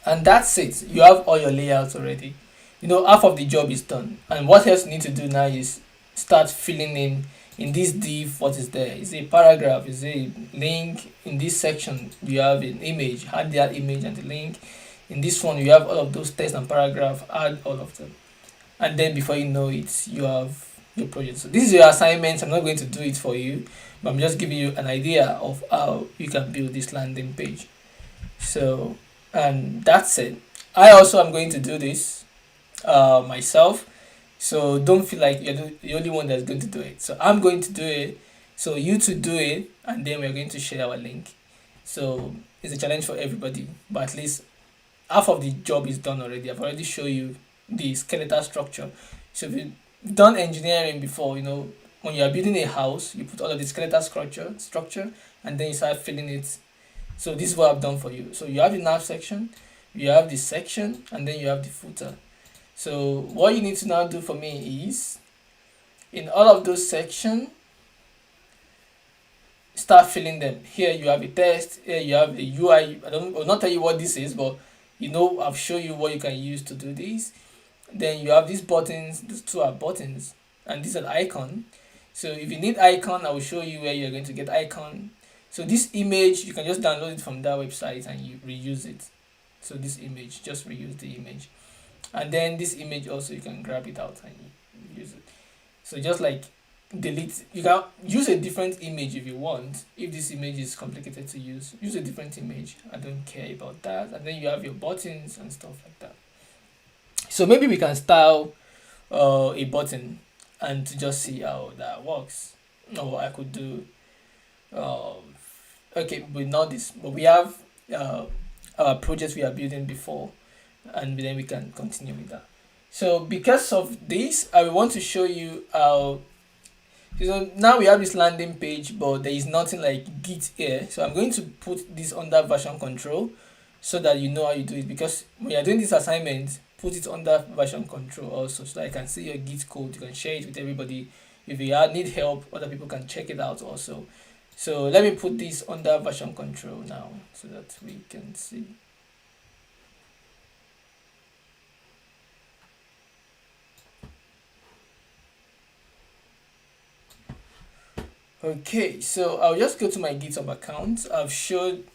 and that's it. You have all your layouts already. Half of the job is done, and what else you need to do now is start filling in this div. What is there? Is a paragraph, is a link. In this section you have an image, add that image and the link. In this one you have all of those text and paragraph, add all of them, and then before you know it, you have your project. So this is your assignment. I'm not going to do it for you, but I'm just giving you an idea of how you can build this landing page. So, and that's it. I also am going to do this myself, so don't feel like you're the only one that's going to do it. So I'm going to do it, so you to do it, and then we're going to share our link. So it's a challenge for everybody, but at least half of the job is done already. I've already shown you the skeletal structure. So if you've done engineering before, when you are building a house, you put all of the skeletal structure, and then you start filling it. So this is what I've done for you. So you have the nav section, you have the section, and then you have the footer. So what you need to now do for me is, in all of those sections, start filling them. Here you have a text, here you have a UI. I'll not tell you what this is, but I've shown you what you can use to do this. Then you have these buttons. These two are buttons, and this is an icon. So if you need icon, I will show you where you're going to get icon. So this image, you can just download it from that website and you reuse it. So this image, just reuse the image. And then this image also, you can grab it out and use it. So just like delete, you can use a different image if you want. If this image is complicated to use a different image. I don't care about that. And then you have your buttons and stuff like that. So maybe we can style a button and to just see how that works. Or I could do okay, but not this, but we have our projects we are building before, and then we can continue with that. So because of this, I want to show you how. So now we have this landing page, but there is nothing like Git here. So I'm going to put this under version control so that you know how you do it. Because when you're doing this assignment, put it under version control also, so that I can see your Git code. You can share it with everybody. If you need help, other people can check it out also. So let me put this under version control now so that we can see. Okay, so I'll just go to my GitHub account. I've showed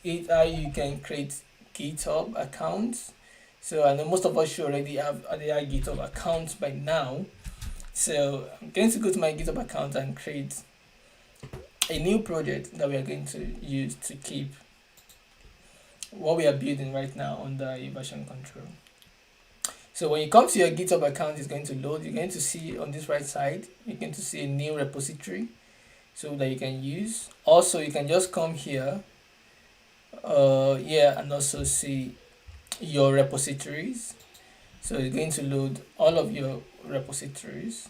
it how you can create GitHub accounts. So I know most of us should already have their GitHub accounts by now. So I'm going to go to my GitHub account and create a new project that we are going to use to keep what we are building right now under a version control. So when you come to your GitHub account, it's going to load. You're going to see on this right side, you're going to see a new repository so that you can use. Also, you can just come here, and also see your repositories. So it's going to load all of your repositories.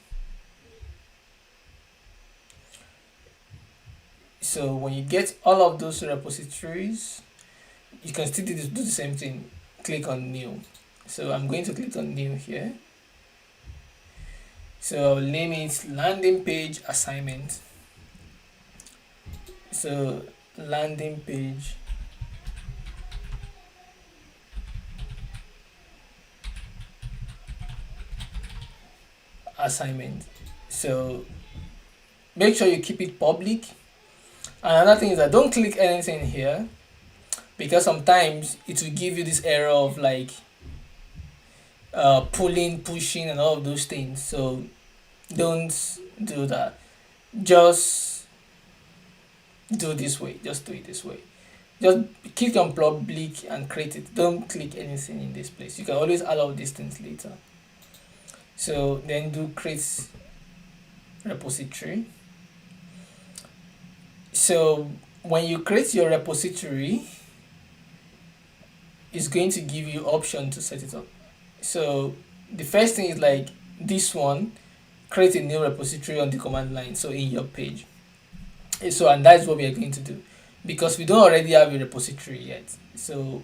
So when you get all of those repositories, you can still do the same thing. Click on new. So I'm going to click on new here. So I'll name it landing page assignment. So landing page assignment. So make sure you keep it public. Another thing is that don't click anything here, because sometimes it will give you this error of like pulling, pushing, and all of those things. So don't do that. Just do this way. Just do it this way. Just click on public and create it. Don't click anything in this place. You can always allow these things later. So then do create repository. So when you create your repository, it's going to give you option to set it up. So the first thing is like this one, create a new repository on the command line, so in your page. So, and that's what we are going to do, because we don't already have a repository yet. So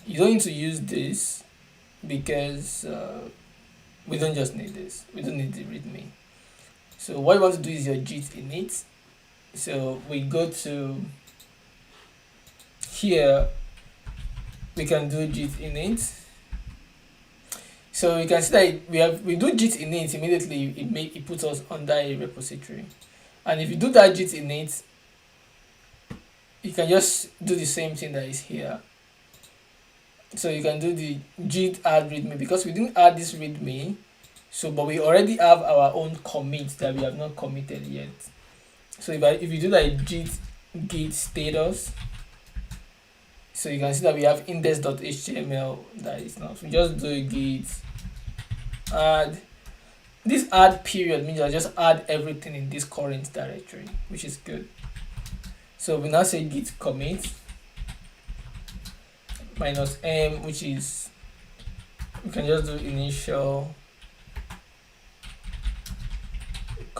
you don't need to use this, because we don't just need this. We don't need the readme. So what you want to do is your git init. So we go to here, we can do git init. So you can see that we do git init, immediately it puts us under a repository. And if you do that git init, you can just do the same thing that is here. So you can do the git add readme, because we didn't add this readme, but we already have our own commit that we have not committed yet. So if you do that git status, so you can see that we have index.html that is not. So we just do git add. This add period means I just add everything in this current directory, which is good. So we now say git commit -m, which is, we can just do initial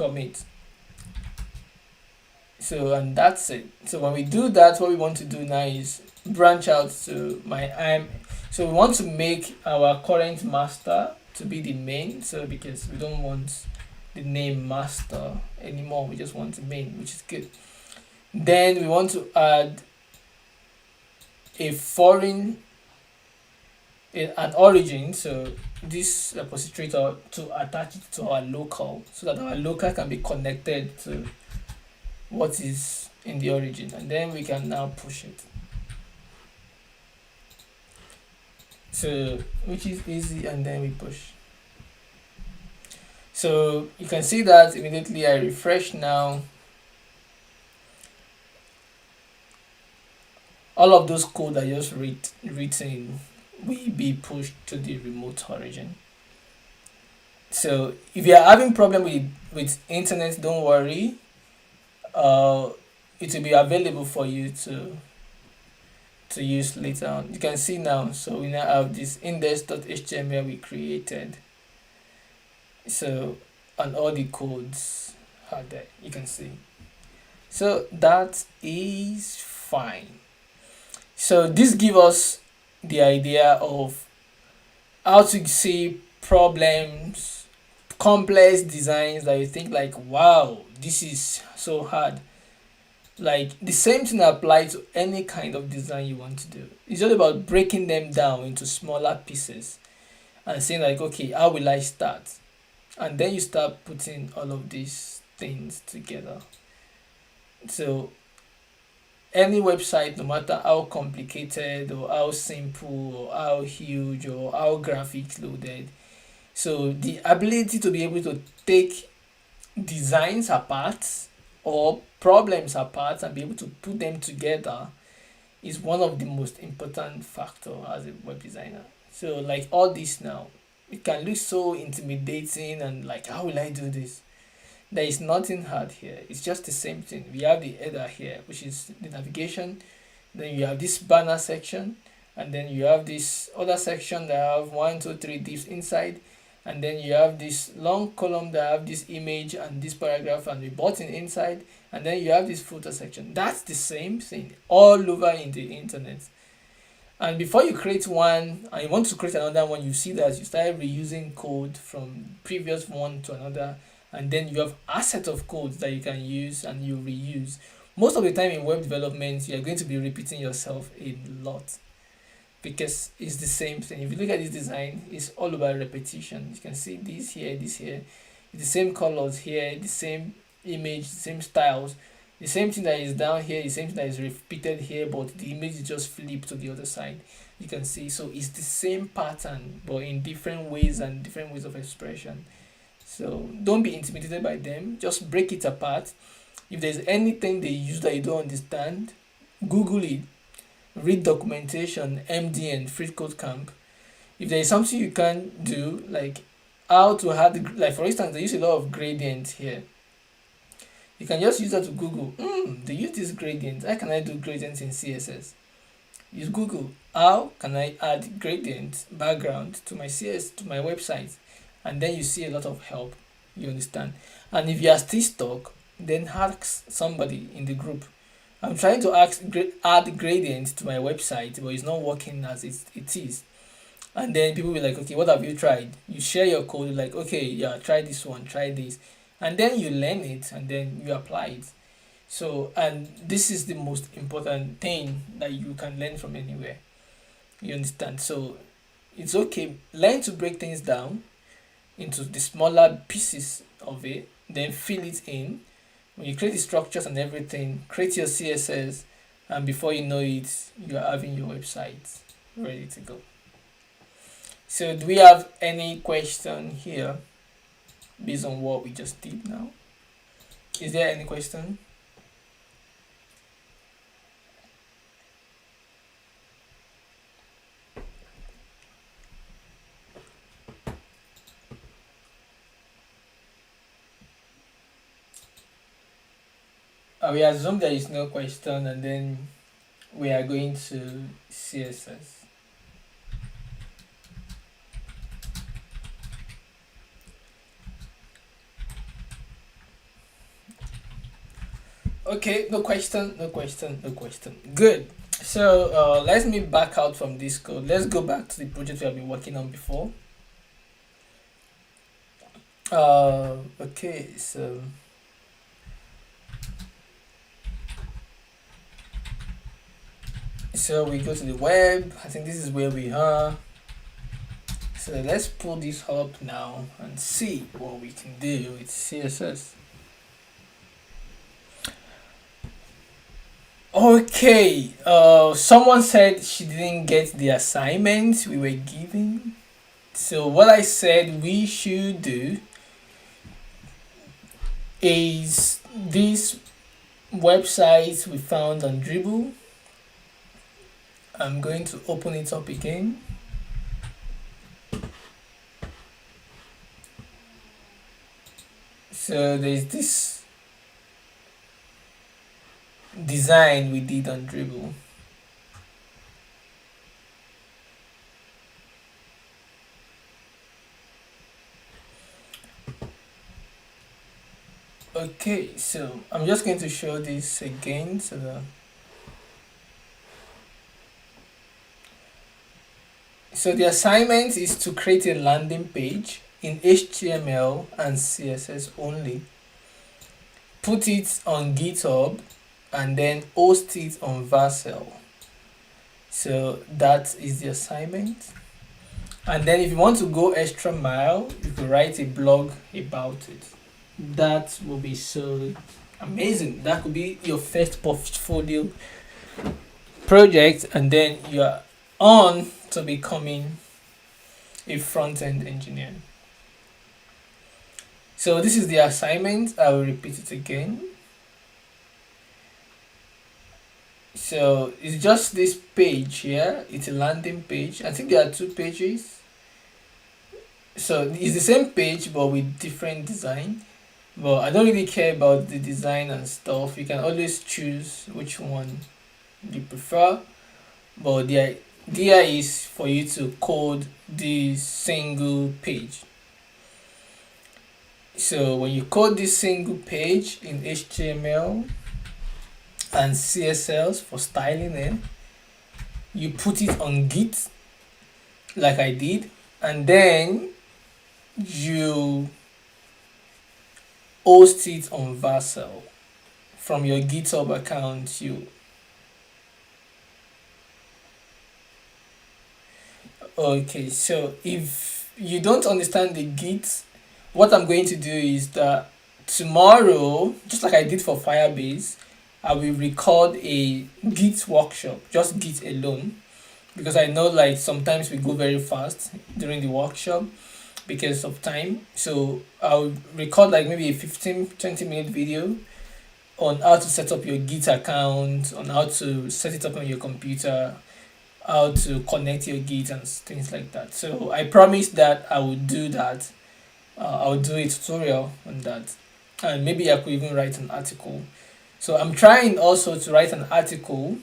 commit. So, and that's it. So when we do that, what we want to do now is branch out to my so we want to make our current master to be the main. So because we don't want the name master anymore, we just want the main, which is good. Then we want to add a foreign an origin, so this repository to attach it to our local, so that our local can be connected to what is in the origin, and then we can now push it. So which is easy, and then we push. So you can see that immediately I refresh now. All of those code I just written will be pushed to the remote origin. So if you are having problem with internet, don't worry. It will be available for you to use later on. You can see now. So we now have this index.html we created. So and all the codes are there. You can see. So that is fine. So this gives us the idea of how to see problems, complex designs that you think like, wow, this is so hard. Like the same thing applies to any kind of design you want to do. It's all about breaking them down into smaller pieces and saying like, okay, how will I start? And then you start putting all of these things together. So any website, no matter how complicated or how simple or how huge or how graphics loaded, so the ability to be able to take designs apart or problems apart and be able to put them together is one of the most important factor as a web designer. So like all this now, it can look so intimidating and like, how will I do this? There is nothing hard here. It's just the same thing. We have the header here, which is the navigation. Then you have this banner section, and then you have this other section that have 1, 2, 3 divs inside, and then you have this long column that have this image and this paragraph and the button inside, and then you have this footer section. That's the same thing all over in the internet. And before you create one and you want to create another one, you see that you start reusing code from previous one to another, and then you have a set of codes that you can use and you reuse. Most of the time in web development, you are going to be repeating yourself a lot because it's the same thing. If you look at this design, it's all about repetition. You can see this here, it's the same colors here, the same image, the same styles, the same thing that is down here, the same thing that is repeated here, but the image is just flipped to the other side. You can see, so it's the same pattern, but in different ways and different ways of expression. So don't be intimidated by them. Just break it apart. If there's anything they use that you don't understand, Google it. Read documentation, MDN, Free Code Camp. If there is something you can do, like how to add, like for instance, they use a lot of gradients here. You can just use that to Google. They use this gradient. How can I do gradients in CSS? Use Google. How can I add gradient background to my CS to my website? And then you see a lot of help. You understand? And if you are still stuck, then ask somebody in the group. I'm trying to add gradient to my website, but it's not working as it is. And then people will be like, okay, what have you tried? You share your code, like, okay, yeah, try this one, try this. And then you learn it and then you apply it. So, and this is the most important thing that you can learn from anywhere. You understand? So it's okay. Learn to break things down into the smaller pieces of it, then fill it in. When you create the structures and everything, create your CSS, and before you know it, you are having your website ready to go. So do we have any question here based on what we just did now? Is there any question? We assume there is no question, and then we are going to CSS. Okay, no question, no question, no question. Good. So let me back out from this code. Let's go back to the project we have been working on before. Okay, so we go to the web. I think this is where we are. So let's pull this up now and see what we can do with CSS. Okay, someone said she didn't get the assignment we were given. So what I said we should do is this website we found on Dribble. I'm going to open it up again. So there's this design we did on Dribble. Okay, so I'm just going to show this again so that so the assignment is to create a landing page in HTML and CSS only. Put it on GitHub and then host it on Vercel. So that is the assignment. And then if you want to go extra mile, you could write a blog about it. That will be so amazing. That could be your first portfolio project, and then you're on to becoming a front-end engineer. So this is the assignment. I will repeat it again. So it's just this page here. It's a landing page. I think there are two pages. So it's the same page but with different design. But I don't really care about the design and stuff. You can always choose which one you prefer. But the idea is for you to code this single page. So when you code this single page in HTML and CSS for styling it, you put it on Git like I did, and then you host it on Vercel from your GitHub account. Okay, so if you don't understand the Git, what I'm going to do is that tomorrow, just like I did for Firebase, I will record a Git workshop, just Git alone, because I know like sometimes we go very fast during the workshop because of time. So I'll record like maybe a 15-20 minute video on how to set up your Git account, on how to set it up on your computer, how to connect your Git and things like that. So I promise that I will do that. I'll do a tutorial on that, and maybe I could even write an article. So I'm trying also to write an article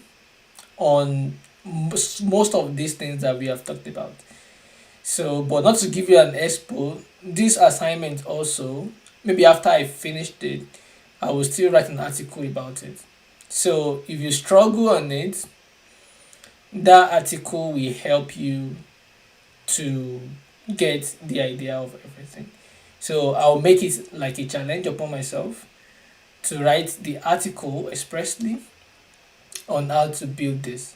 on most of these things that we have talked about. So, but not to give you an expo, this assignment also, maybe after I finished it, I will still write an article about it. So if you struggle on it, that article will help you to get the idea of everything. So I'll make it like a challenge upon myself to write the article expressly on how to build this.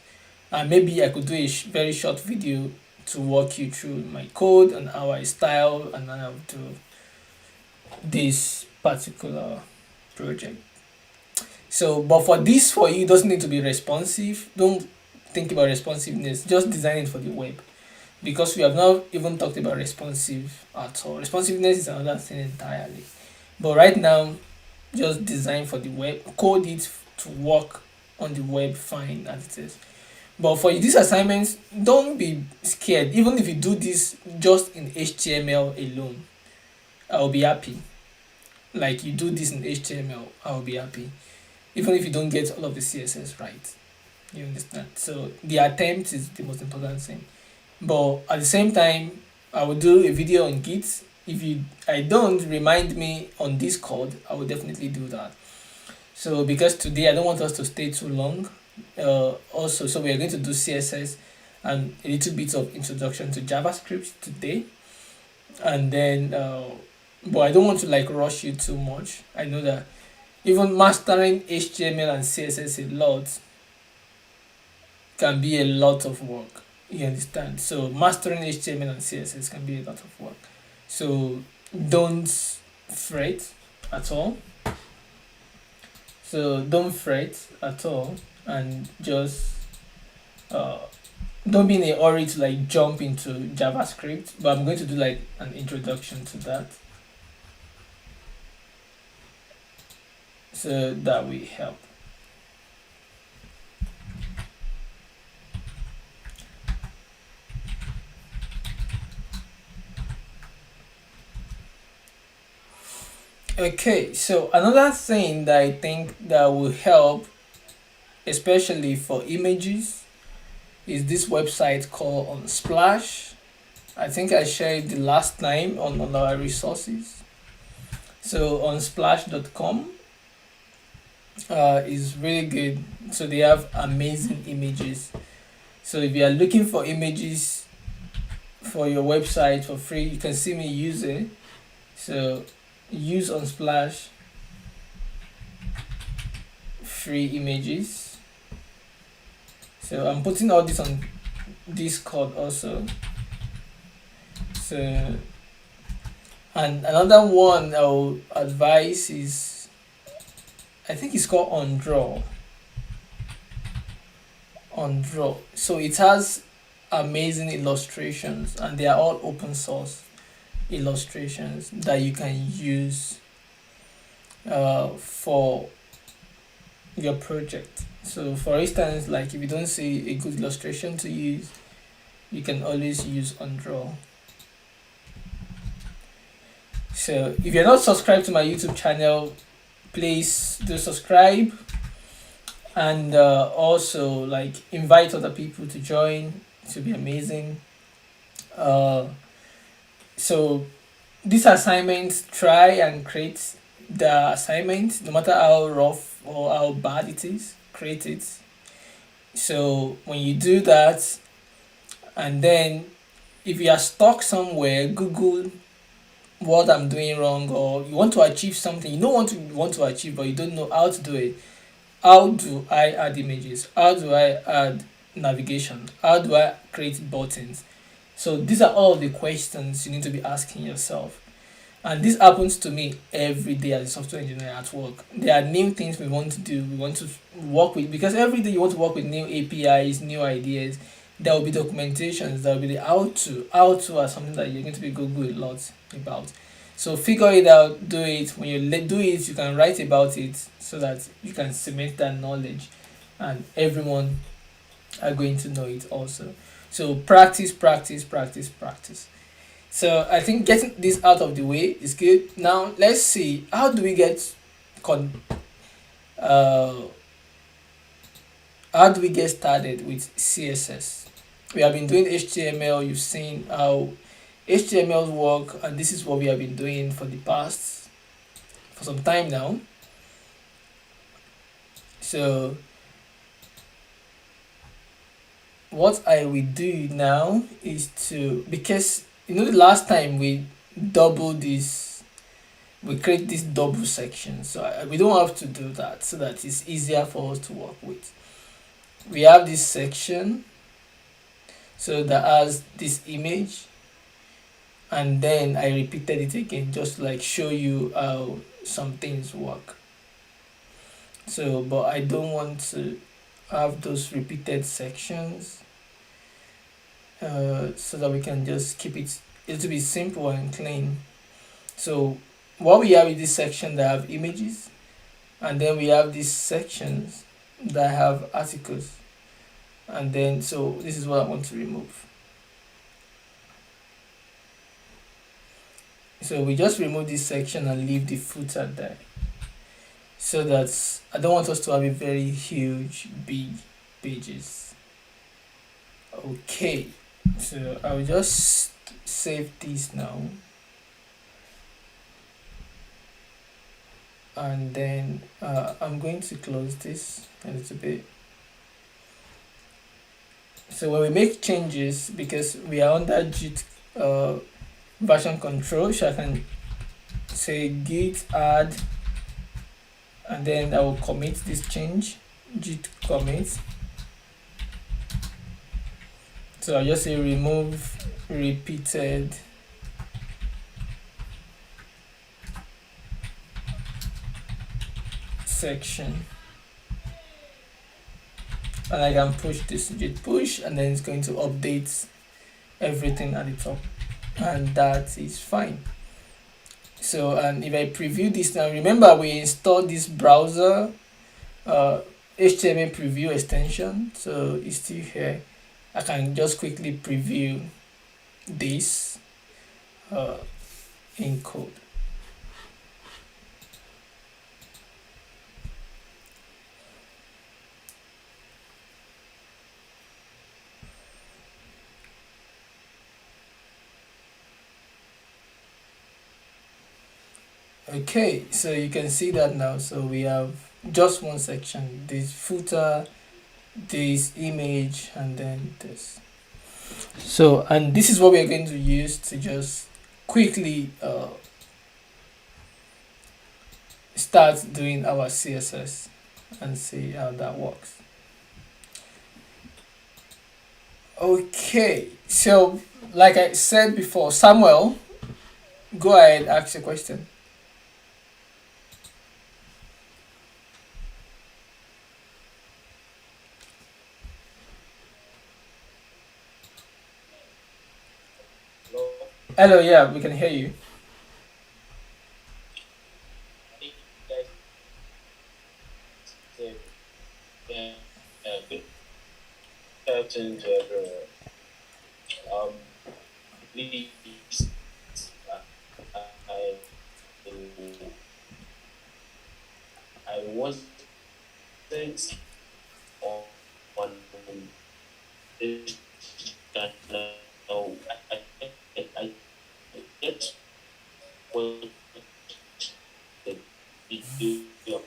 And maybe I could do a very short video to walk you through my code and how I style and how I do this particular project. So, but for this, for you, it doesn't need to be responsive. Don't think about responsiveness. Just design it for the web, because we have not even talked about responsive at all. Responsiveness is another thing entirely. But right now, just design for the web. Code it to work on the web fine as it is. But for this assignment, don't be scared. Even if you do this just in HTML alone, I'll be happy. Like you do this in HTML, I'll be happy. Even if you don't get all of the CSS right. You understand? So the attempt is the most important thing. But at the same time, I will do a video on Git. If I don't, remind me on Discord, I will definitely do that. So because today I don't want us to stay too long, also, so we are going to do CSS and a little bit of introduction to JavaScript today, and then but I don't want to like rush you too much. I know that even mastering HTML and CSS a lot can be a lot of work. You understand? So mastering HTML and CSS can be a lot of work. So don't fret at all. So don't fret at all, and just uh, don't be in a hurry to like jump into JavaScript. But I'm going to do like an introduction to that, so that will help. Okay, so another thing that I think that will help, especially for images, is this website called on Splash. I think I shared the last time on our resources. So on splash.com is really good. So they have amazing images. So if you are looking for images for your website for free, you can see me use it. So use on Splash free images. So I'm putting all this on Discord also. So, and another one I will advise is, I think it's called On Draw. So it has amazing illustrations, and they are all open source illustrations that you can use for your project. So for instance, like if you don't see a good illustration to use, you can always use OnDraw. So if you're not subscribed to my YouTube channel, please do subscribe, and also like invite other people to join. It will be amazing. So this assignment, try and create the assignment, no matter how rough or how bad it is, create it. So when you do that, and then if you are stuck somewhere, Google what I'm doing wrong, or you want to achieve something, you know what you want to achieve, but you don't know how to do it. How do I add images? How do I add navigation? How do I create buttons? So these are all the questions you need to be asking yourself. And this happens to me every day as a software engineer at work. There are new things we want to do, we want to work with, because every day you want to work with new APIs, new ideas. There will be documentations, there will be the how to. How to are something that you're going to be Google a lot about. So figure it out, do it. When you do it, you can write about it so that you can cement that knowledge, and everyone are going to know it also. So practice, practice, practice, practice. So I think getting this out of the way is good. Now let's see, how do we get con uh how do we get started with CSS? We have been doing HTML. You've seen how HTML work, and this is what we have been doing for the past for some time now. So what I will do now is to, because you know the last time we double this, we create this double section, so we don't have to do that, so that it's easier for us to work with. We have this section, so that has this image, and then I repeated it again just to like show you how some things work. So but I don't want to have those repeated sections, so that we can just keep it a little bit simple and clean. So what we have is this section that have images, and then we have these sections that have articles, and then so this is what I want to remove. So we just remove this section and leave the footer there, so that I don't want us to have a very huge big pages. Okay, so I'll just save this now, and then I'm going to close this a little bit. So when we make changes, because we are under Git version control, so I can say git add, and then I will commit this change, git commit. So I'll just say remove repeated section, and I can push this git push, and then it's going to update everything at the top, and that is fine. So, and if I preview this now, remember we installed this browser HTML preview extension, so it's still here. I can just quickly preview this in code. Okay, so you can see that now. So we have just one section, this footer, this image, and then this. So, and this is what we're going to use to just quickly start doing our CSS and see how that works. Okay, so like I said before, Samuel, go ahead, ask your question. Hello, yeah, we can hear you. Good afternoon to everyone. Please, I, I wasn't on this channel. I get what the video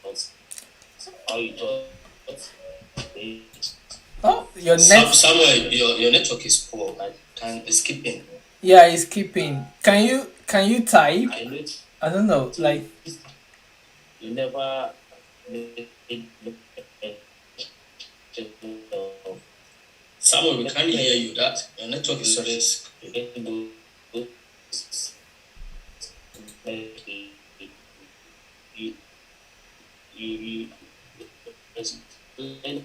was. How you thought Oh, your net. Samuel, your network is poor. It's skipping. Yeah, it's keeping. Can you type? I know I don't know, like. you never Samuel, we can't hear you. That your network is sorry. You explain.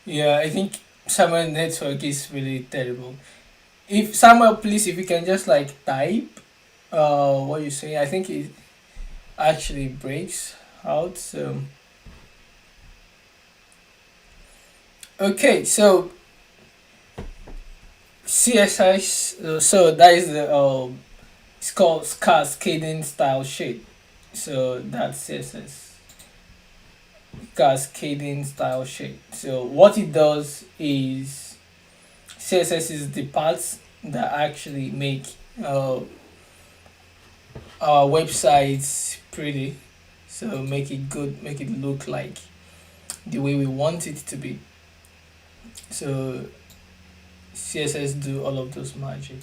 Yeah, I think Samuel network is really terrible. If Samuel, please, if you can just like type what you're saying, I think it actually breaks out. So okay, so CSS. So that is the it's called cascading style sheet. So that's CSS, cascading style sheet. So what it does is CSS is the parts that actually make our websites pretty. So make it good, make it look like the way we want it to be. So CSS do all of those magic.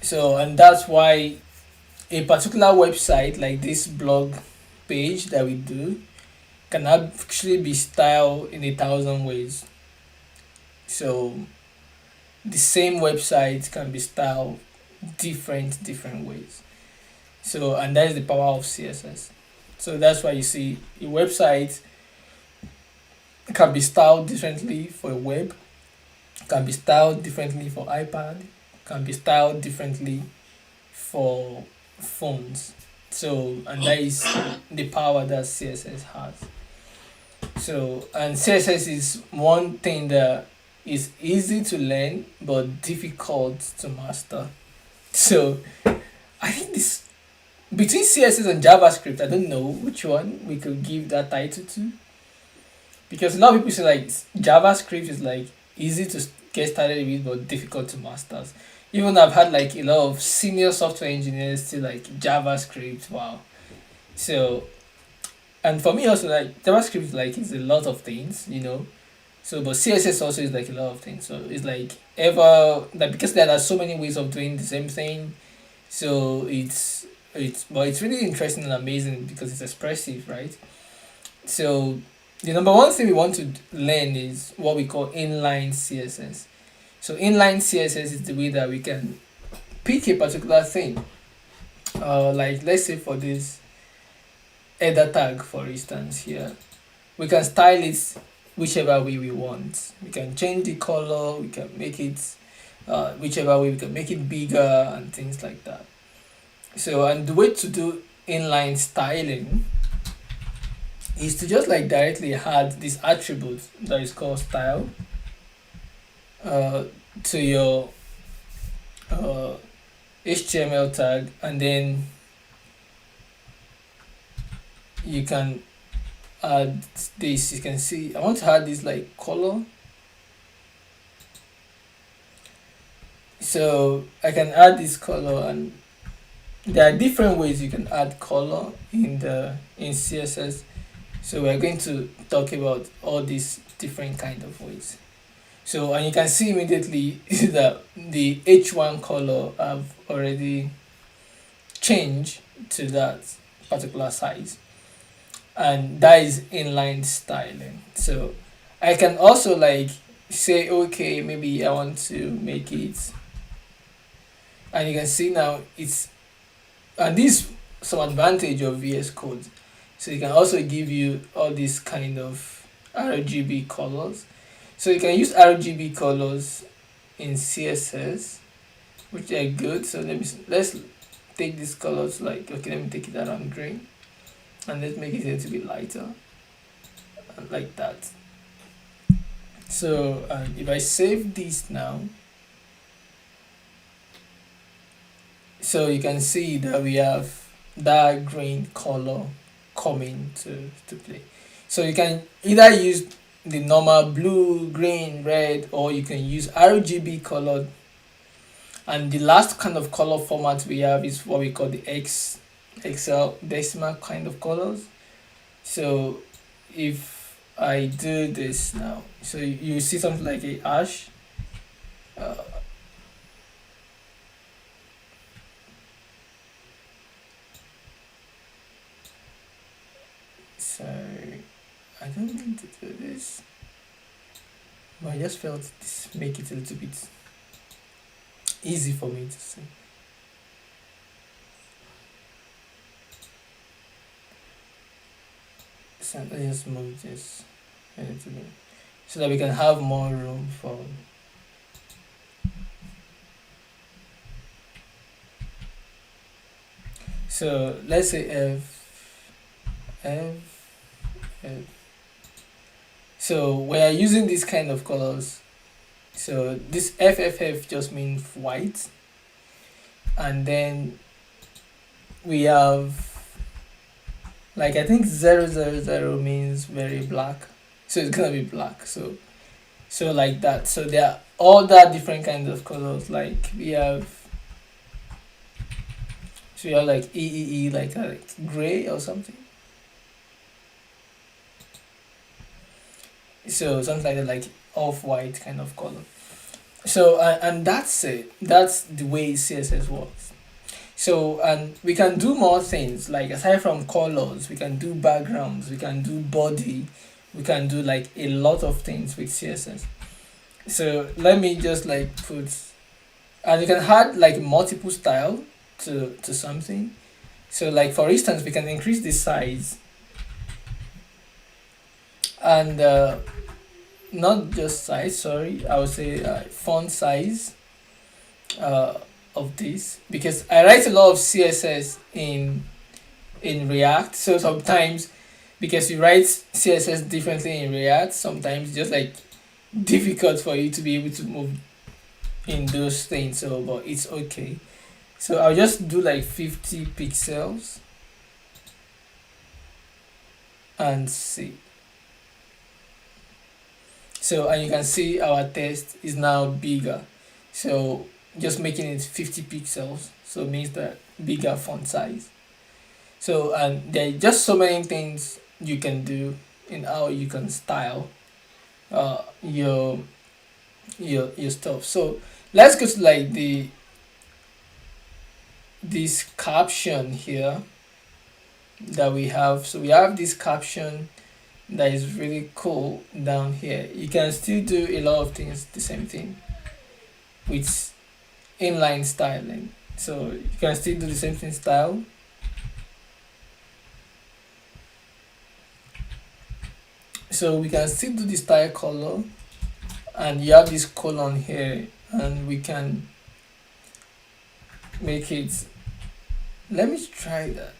So, and that's why a particular website like this blog page that we do can actually be styled in 1,000 ways. So the same website can be styled different ways. So, and that is the power of CSS. So that's why you see a website can be styled differently for a web, can be styled differently for iPad, can be styled differently for phones. So, and that is the power that CSS has. So, and CSS is one thing that is easy to learn but difficult to master. So, I think this between CSS and JavaScript, I don't know which one we could give that title to, because a lot of people say like JavaScript is like easy get started with but difficult to master. Even I've had like a lot of senior software engineers to like JavaScript. Wow. So and for me also like JavaScript like is a lot of things, you know. So but CSS also is like a lot of things. So it's like ever like because there are so many ways of doing the same thing. So it's really interesting and amazing because it's expressive, right? So the number one thing we want to learn is what we call inline CSS. So inline CSS is the way that we can pick a particular thing. Like let's say for this header tag, for instance, here we can style it whichever way we want. We can change the color. We can make it whichever way. We can make it bigger and things like that. So and the way to do inline styling is to just like directly add this attribute that is called style uh, to your uh, HTML tag, and then you can add this. You can see I want to add this like color, so I can add this color, and there are different ways you can add color in CSS. So we're going to talk about all these different kind of ways. So and you can see immediately that the H1 color have already changed to that particular size, and that is inline styling. So I can also like say okay, maybe I want to make it, and you can see now it's, and this some advantage of VS Code. So it can also give you all these kind of RGB colors. So you can use RGB colors in CSS, which are good. So let's take these colors like okay, let me take it around green, and let's make it a little bit lighter, like that. So if I save this now, so you can see that we have that green color coming to play. So you can either use the normal blue, green, red, or you can use RGB color. And the last kind of color format we have is what we call the hexadecimal kind of colors. So if I do this now, so you see something like a hash. Uh, so I don't need to do this, but I just felt this make it a little bit easy for me to see. So let's just move this a little bit so that we can have more room for. So let's say F. So we are using this kind of colors. So this FFF just means white, and then we have like I think 000 means very black, so it's gonna be black. So like that. So there are all that different kinds of colors. Like we have, so we have like EEE, like gray or something. So something like that, like off-white kind of color. So and that's it. That's the way CSS works. So and we can do more things, like aside from colors, we can do backgrounds, we can do body, we can do like a lot of things with CSS. So let me just like put, and you can add like multiple style to something. So like for instance, we can increase the size, and not just size, sorry, I would say font size of this, because I write a lot of CSS in React. So sometimes because you write CSS differently in React, sometimes it's just like difficult for you to be able to move in those things. So but it's okay. So I'll just do like 50 pixels and see. So, and you can see our text is now bigger. So just making it 50 pixels, so it means that bigger font size. So, and there are just so many things you can do in how you can style your your stuff. So let's go to like this caption here that we have. So we have this caption that is really cool down here. You can still do a lot of things the same thing with inline styling. So you can still do the same thing style. So we can still do the style color, and you have this colon here, and we can make it. Let me try that.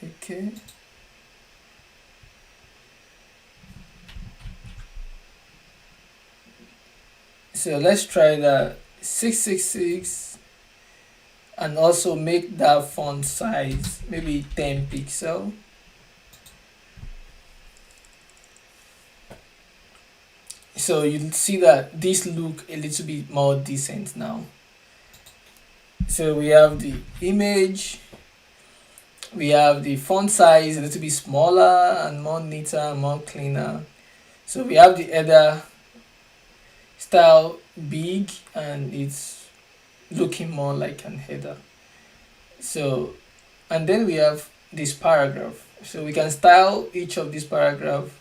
Okay. So let's try that 666, and also make that font size maybe 10 pixel. So you'll see that this look a little bit more decent now. So we have the image, we have the font size a little bit smaller and more neater, more cleaner. So we have the header style big, and it's looking more like an header. So, and then we have this paragraph. So we can style each of these paragraph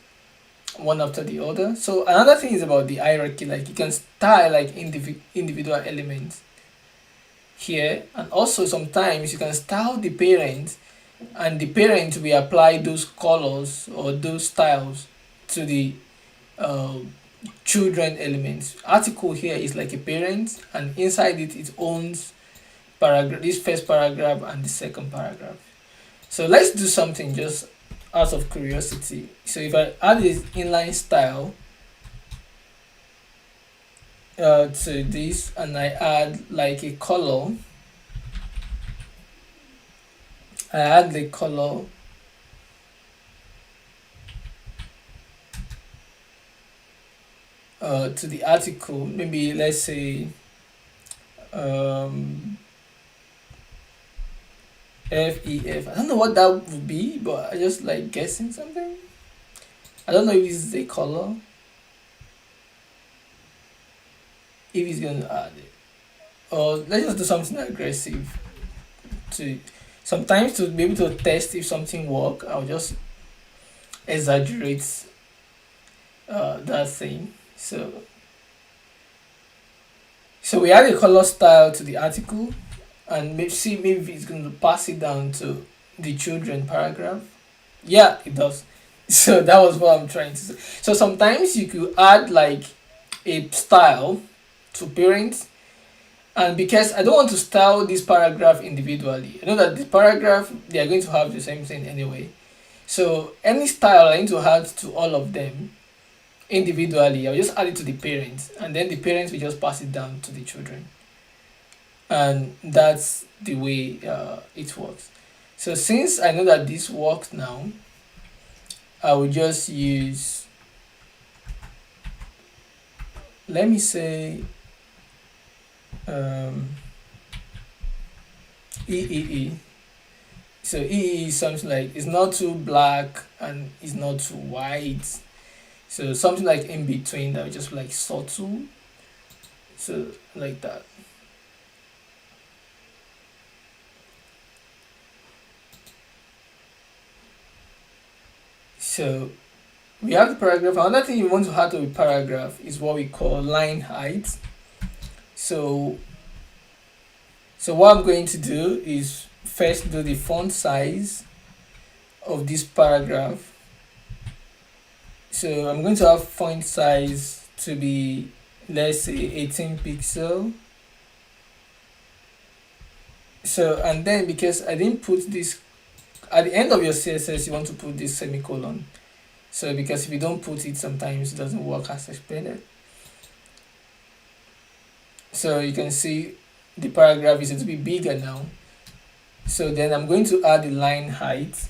one after the other. So another thing is about the hierarchy, like you can style like individual elements here, and also sometimes you can style the parent, and the parent will apply those colors or those styles to the uh, children elements. Article here is like a parent, and inside it owns paragraph, this first paragraph and the second paragraph. So let's do something just out of curiosity. So if I add this inline style to this, and I add like a color, I add the color to the article, maybe let's say FEF. I don't know what that would be, but I just like guessing something. I don't know if this is a color, if he's gonna add it, or let's just do something aggressive to sometimes to be able to test if something work. I'll just exaggerate that thing. So we add a color style to the article, and maybe it's going to pass it down to the children paragraph. Yeah, it does. So that was what I'm trying to say. So sometimes you could add like a style to parents, and because I don't want to style this paragraph individually, I know that the paragraph they are going to have the same thing anyway. So any style I need to add to all of them individually, I'll just add it to the parents, and then the parents will just pass it down to the children, and that's the way it works. So since I know that this works now, I will just use, let me say EEE. So EEE is something like it's not too black and it's not too white. So something like in between that, just like subtle. So like that. So we have the paragraph. Another thing you want to add to a paragraph is what we call line height. So what I'm going to do is first do the font size of this paragraph. So I'm going to have font size to be, let's say, 18 pixel. So, and then because I didn't put this at the end of your CSS, you want to put this semicolon. So because if you don't put it, sometimes it doesn't work as expected. So you can see the paragraph is a little bit bigger now. So then I'm going to add the line height.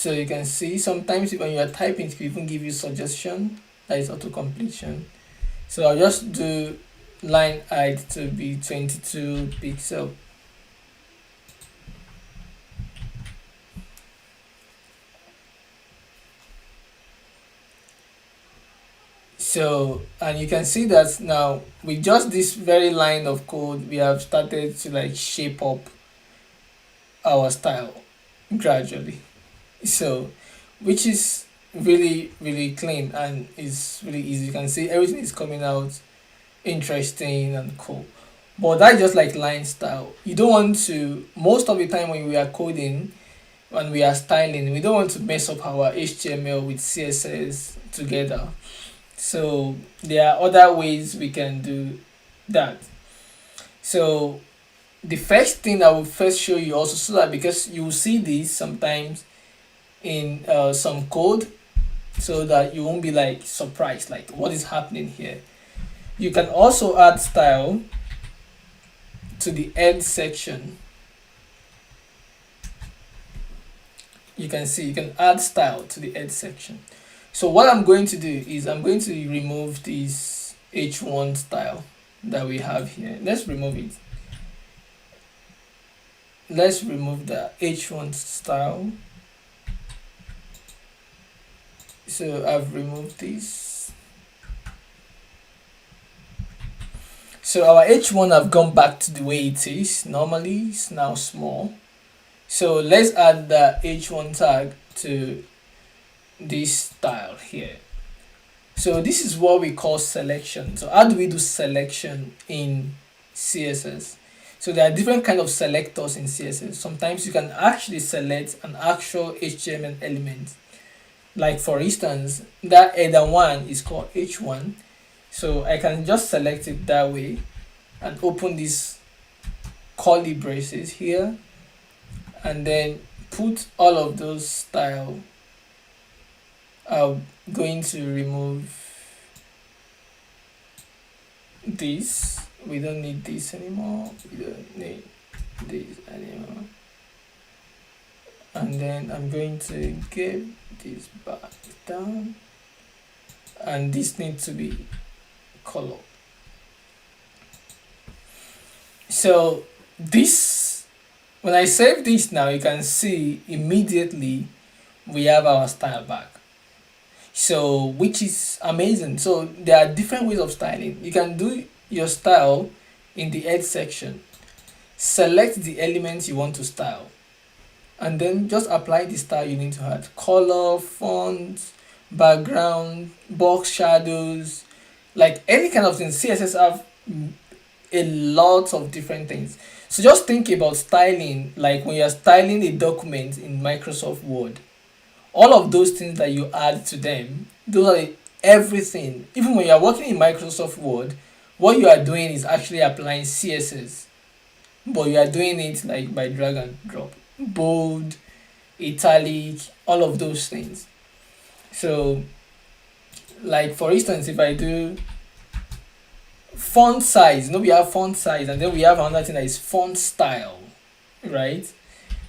So you can see sometimes when you are typing, it will even give you suggestion, that is auto completion. So I'll just do line height to be 22 pixel. So, and you can see that now with just this very line of code, we have started to like shape up our style gradually. So, which is really clean and is really easy. You can see everything is coming out interesting and cool. But that's just like line style. You don't want to, most of the time when we are coding, when we are styling, we don't want to mess up our HTML with CSS together. So there are other ways we can do that. So the first thing I will first show you also, so that because you will see this sometimes in some code, so that you won't be like surprised like what is happening here. You can also add style to the end section. You can see you can add style to the end section. So what I'm going to do is I'm going to remove this h1 style that we have here. Let's remove it. Let's remove the h1 style. So I've removed this. So our h1 have gone back to the way it is. Normally it's now small. So let's add the h1 tag to this style here. So this is what we call selection. So how do we do selection in CSS? So there are different kind of selectors in CSS. Sometimes you can actually select an actual HTML element. Like for instance, that header one is called h1. So I can just select it that way and open this curly braces here and then put all of those style. I'm going to remove this. We don't need this anymore. We don't need this anymore. And then I'm going to get this back down. And this needs to be color. So this, when I save this now, you can see immediately we have our style back. So which is amazing. So there are different ways of styling. You can do your style in the head section. Select the elements you want to style and then just apply the style you need to add. Color, font, background, box shadows, like any kind of thing. CSS have a lot of different things. So just think about styling, like when you're styling a document in Microsoft Word. All of those things that you add to them, those are everything. Even when you are working in Microsoft Word, what you are doing is actually applying CSS, but you are doing it like by drag and drop, bold, italic, all of those things. So like for instance, if I do font size, we have font size and then we have another thing that is font style, right?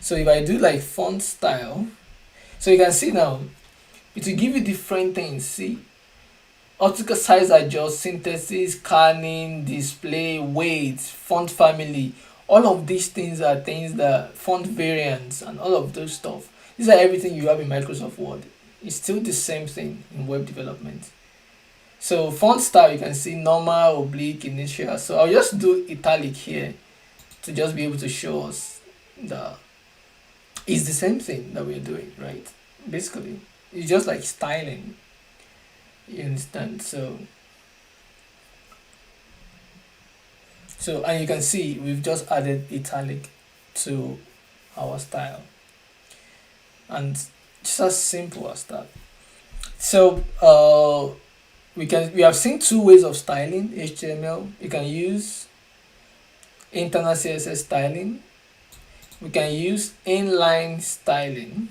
So if I do like font style, so you can see now, it will give you different things. See, article size adjust, synthesis, kerning, display, weight, font family. All of these things are things that font variants and all of those stuff. These are everything you have in Microsoft Word. It's still the same thing in web development. So font style, you can see normal, oblique, initial. So I'll just do italic here to just be able to show us the it's the same thing that we're doing, right? Basically, it's just like styling. You understand? So and you can see we've just added italic to our style, and just as simple as that. So we have seen two ways of styling HTML. You can use internal CSS styling. We can use inline styling,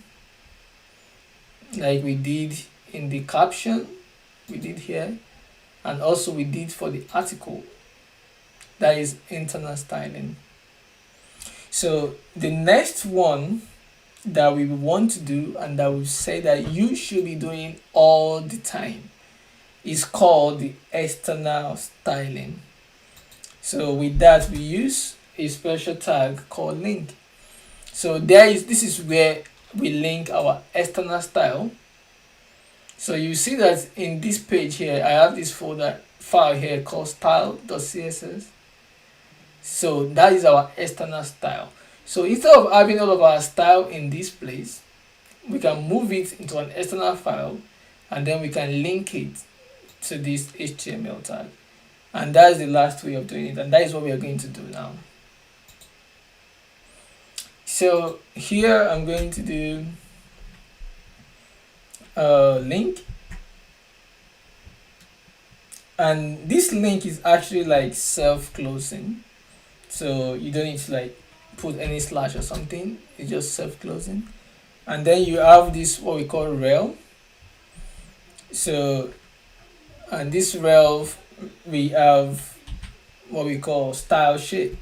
like we did in the caption, we did here, and also we did for the article. That is internal styling. So the next one that we want to do and that we say that you should be doing all the time is called the external styling. So with that, we use a special tag called link. So this is where we link our external style. So you see that in this page here, I have this file here called style.css. So that is our external style. So instead of having all of our style in this place, we can move it into an external file and then we can link it to this HTML tag. And that is the last way of doing it, and that is what we are going to do now. So here I'm going to do a link, and this link is actually like self-closing, so you don't need to like put any slash or something. It's just self-closing. And then you have this what we call rel. So, and this rel, we have what we call style sheet.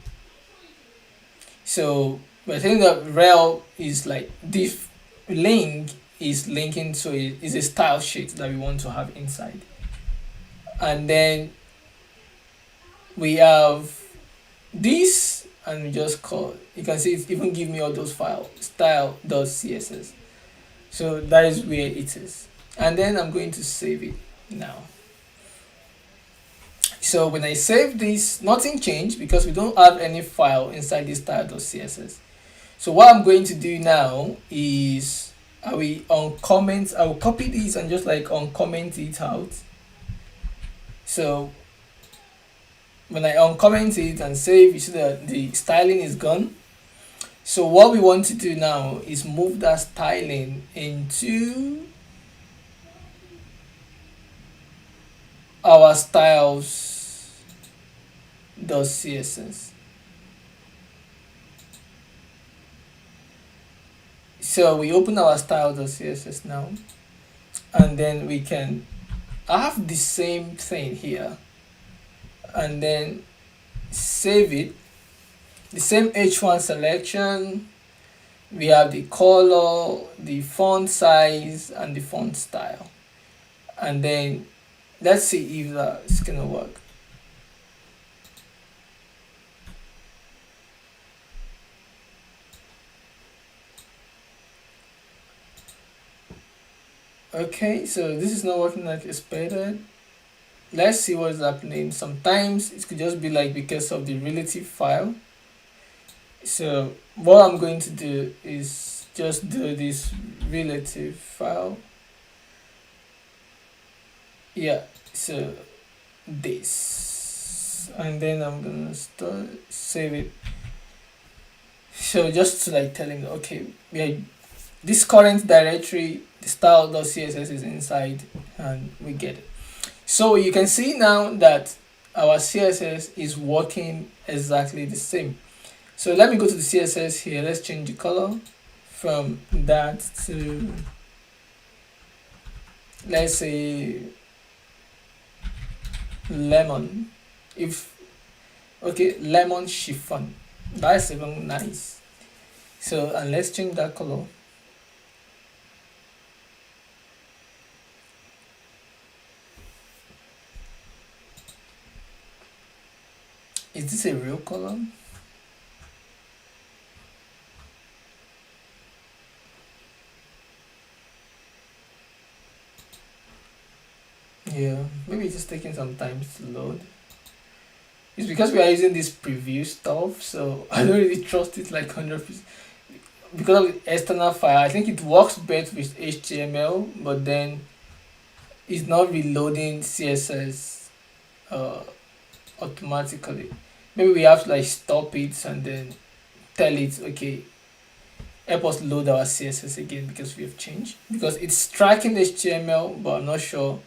So we're saying that rel is like this link is linking to is a style sheet that we want to have inside. And then we have this, and we just call, you can see it even give me all those files, style.css. So that is where it is. And then I'm going to save it now. So when I save this, nothing changed because we don't have any file inside this style.css. So what I'm going to do now is I will copy this and just like uncomment it out. So when I uncomment it and save, you see that the styling is gone. So what we want to do now is move that styling into our styles.css. So we open our style.css now, and then we can have the same thing here, and then save it. The same h1 selection. We have the color, the font size, and the font style. And then let's see if that's gonna work. Okay, so this is not working like expected. Let's see what is happening. Sometimes it could just be like because of the relative file. So what I'm going to do is just do this relative file. Yeah, so this, and then I'm gonna save it. So just to like telling, okay, this current directory, the style.css is inside, and we get it. So you can see now that our CSS is working exactly the same. So let me go to the CSS here. Let's change the color from that to, let's say, lemon. Lemon chiffon. That's even nice. So, and let's change that color. Is this a real color? Yeah, maybe it's just taking some time to load. It's because we are using this preview stuff, so I don't really trust it like 100%. Because of the external file, I think it works better with HTML, but then it's not reloading CSS automatically. Maybe we have to like stop it and then tell it, okay, help us load our CSS again because we have changed. Because it's tracking HTML, but I'm not sure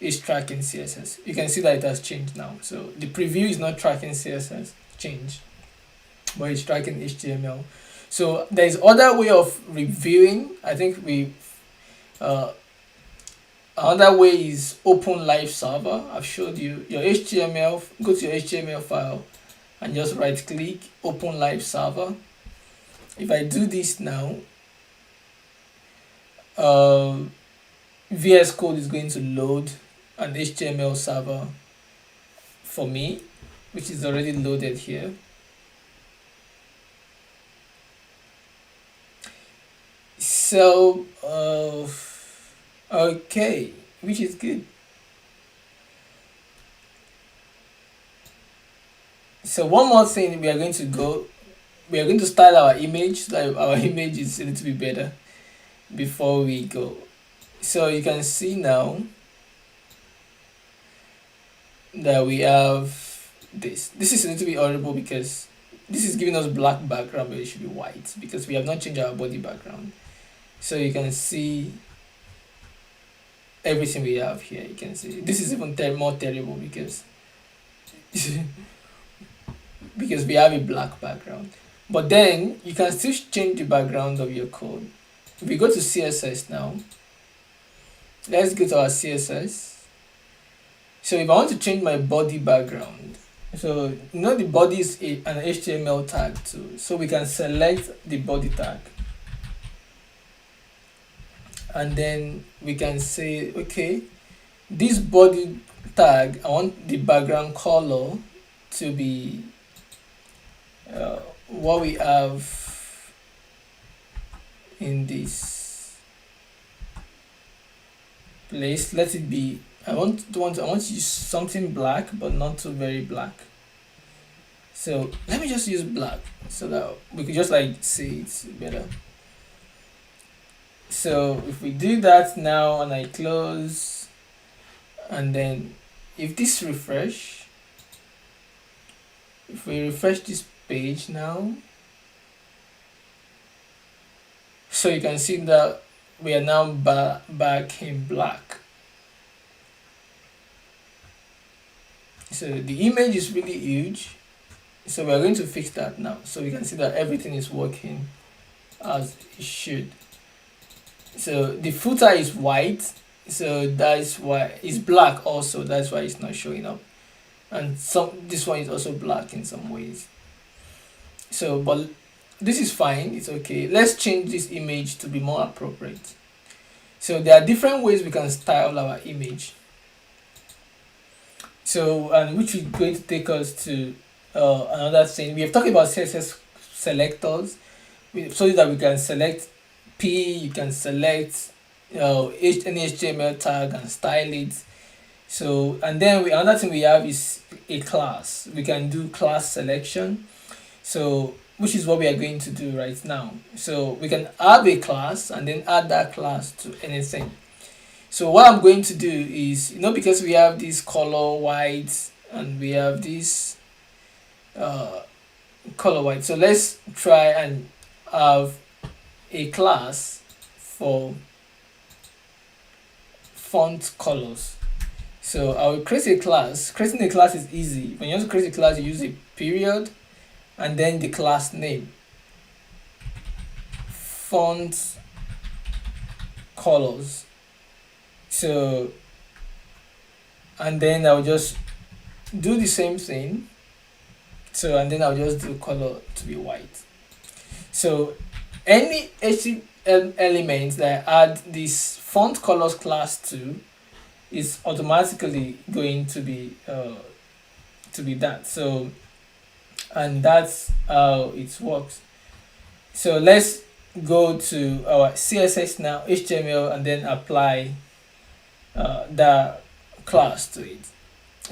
it's tracking CSS. You can see that it has changed now. So the preview is not tracking CSS change, but it's tracking HTML. So there is other way of reviewing. I think another way is open live server. I've showed you your HTML. Go to your HTML file and just right click open live server. If I do this now, VS Code is going to load an HTML server for me, which is already loaded here. So okay, which is good. So one more thing, we are going to style our image so that our image is a little bit better before we go. So you can see now that we have this is a little bit horrible because this is giving us black background, but it should be white because we have not changed our body background. So you can see everything we have here. You can see this is even more terrible because because we have a black background. But then you can still change the background of your code. If we go to CSS now, let's go to our CSS. So if I want to change my body background, so you know the body is an HTML tag too. So we can select the body tag. And then we can say, okay, this body tag, I want the background color to be what we have in this place. Let it be, I want to use something black, but not too very black. So let me just use black so that we could just like see it's better. So if we do that now and I close, and then if we refresh this page now, so you can see that we are now back in black. So the image is really huge, so we are going to fix that now, so we can see that everything is working as it should. So the footer is white, so that's why it's black also, that's why it's not showing up, and this one is also black in some ways. So but this is fine, it's okay. Let's change this image to be more appropriate. So there are different ways we can style our image, so and which is going to take us to another thing. We have talked about CSS selectors, so that we can select you can select any HTML tag and style it. So and then another thing we have is a class. We can do class selection, so which is what we are going to do right now. So we can have a class and then add that class to anything. So what I'm going to do is, because we have this color white and we have this color white, so let's try and have a class for font colors. So I will create a class. Creating a class is easy. When you want to create a class, you use a period and then the class name, font colors. So and then I'll just do the same thing. So and then I'll just do color to be white. So any HTML element that I add this font colors class to is automatically going to be that. So and that's how it works. So let's go to our CSS now, HTML, and then apply that class to it.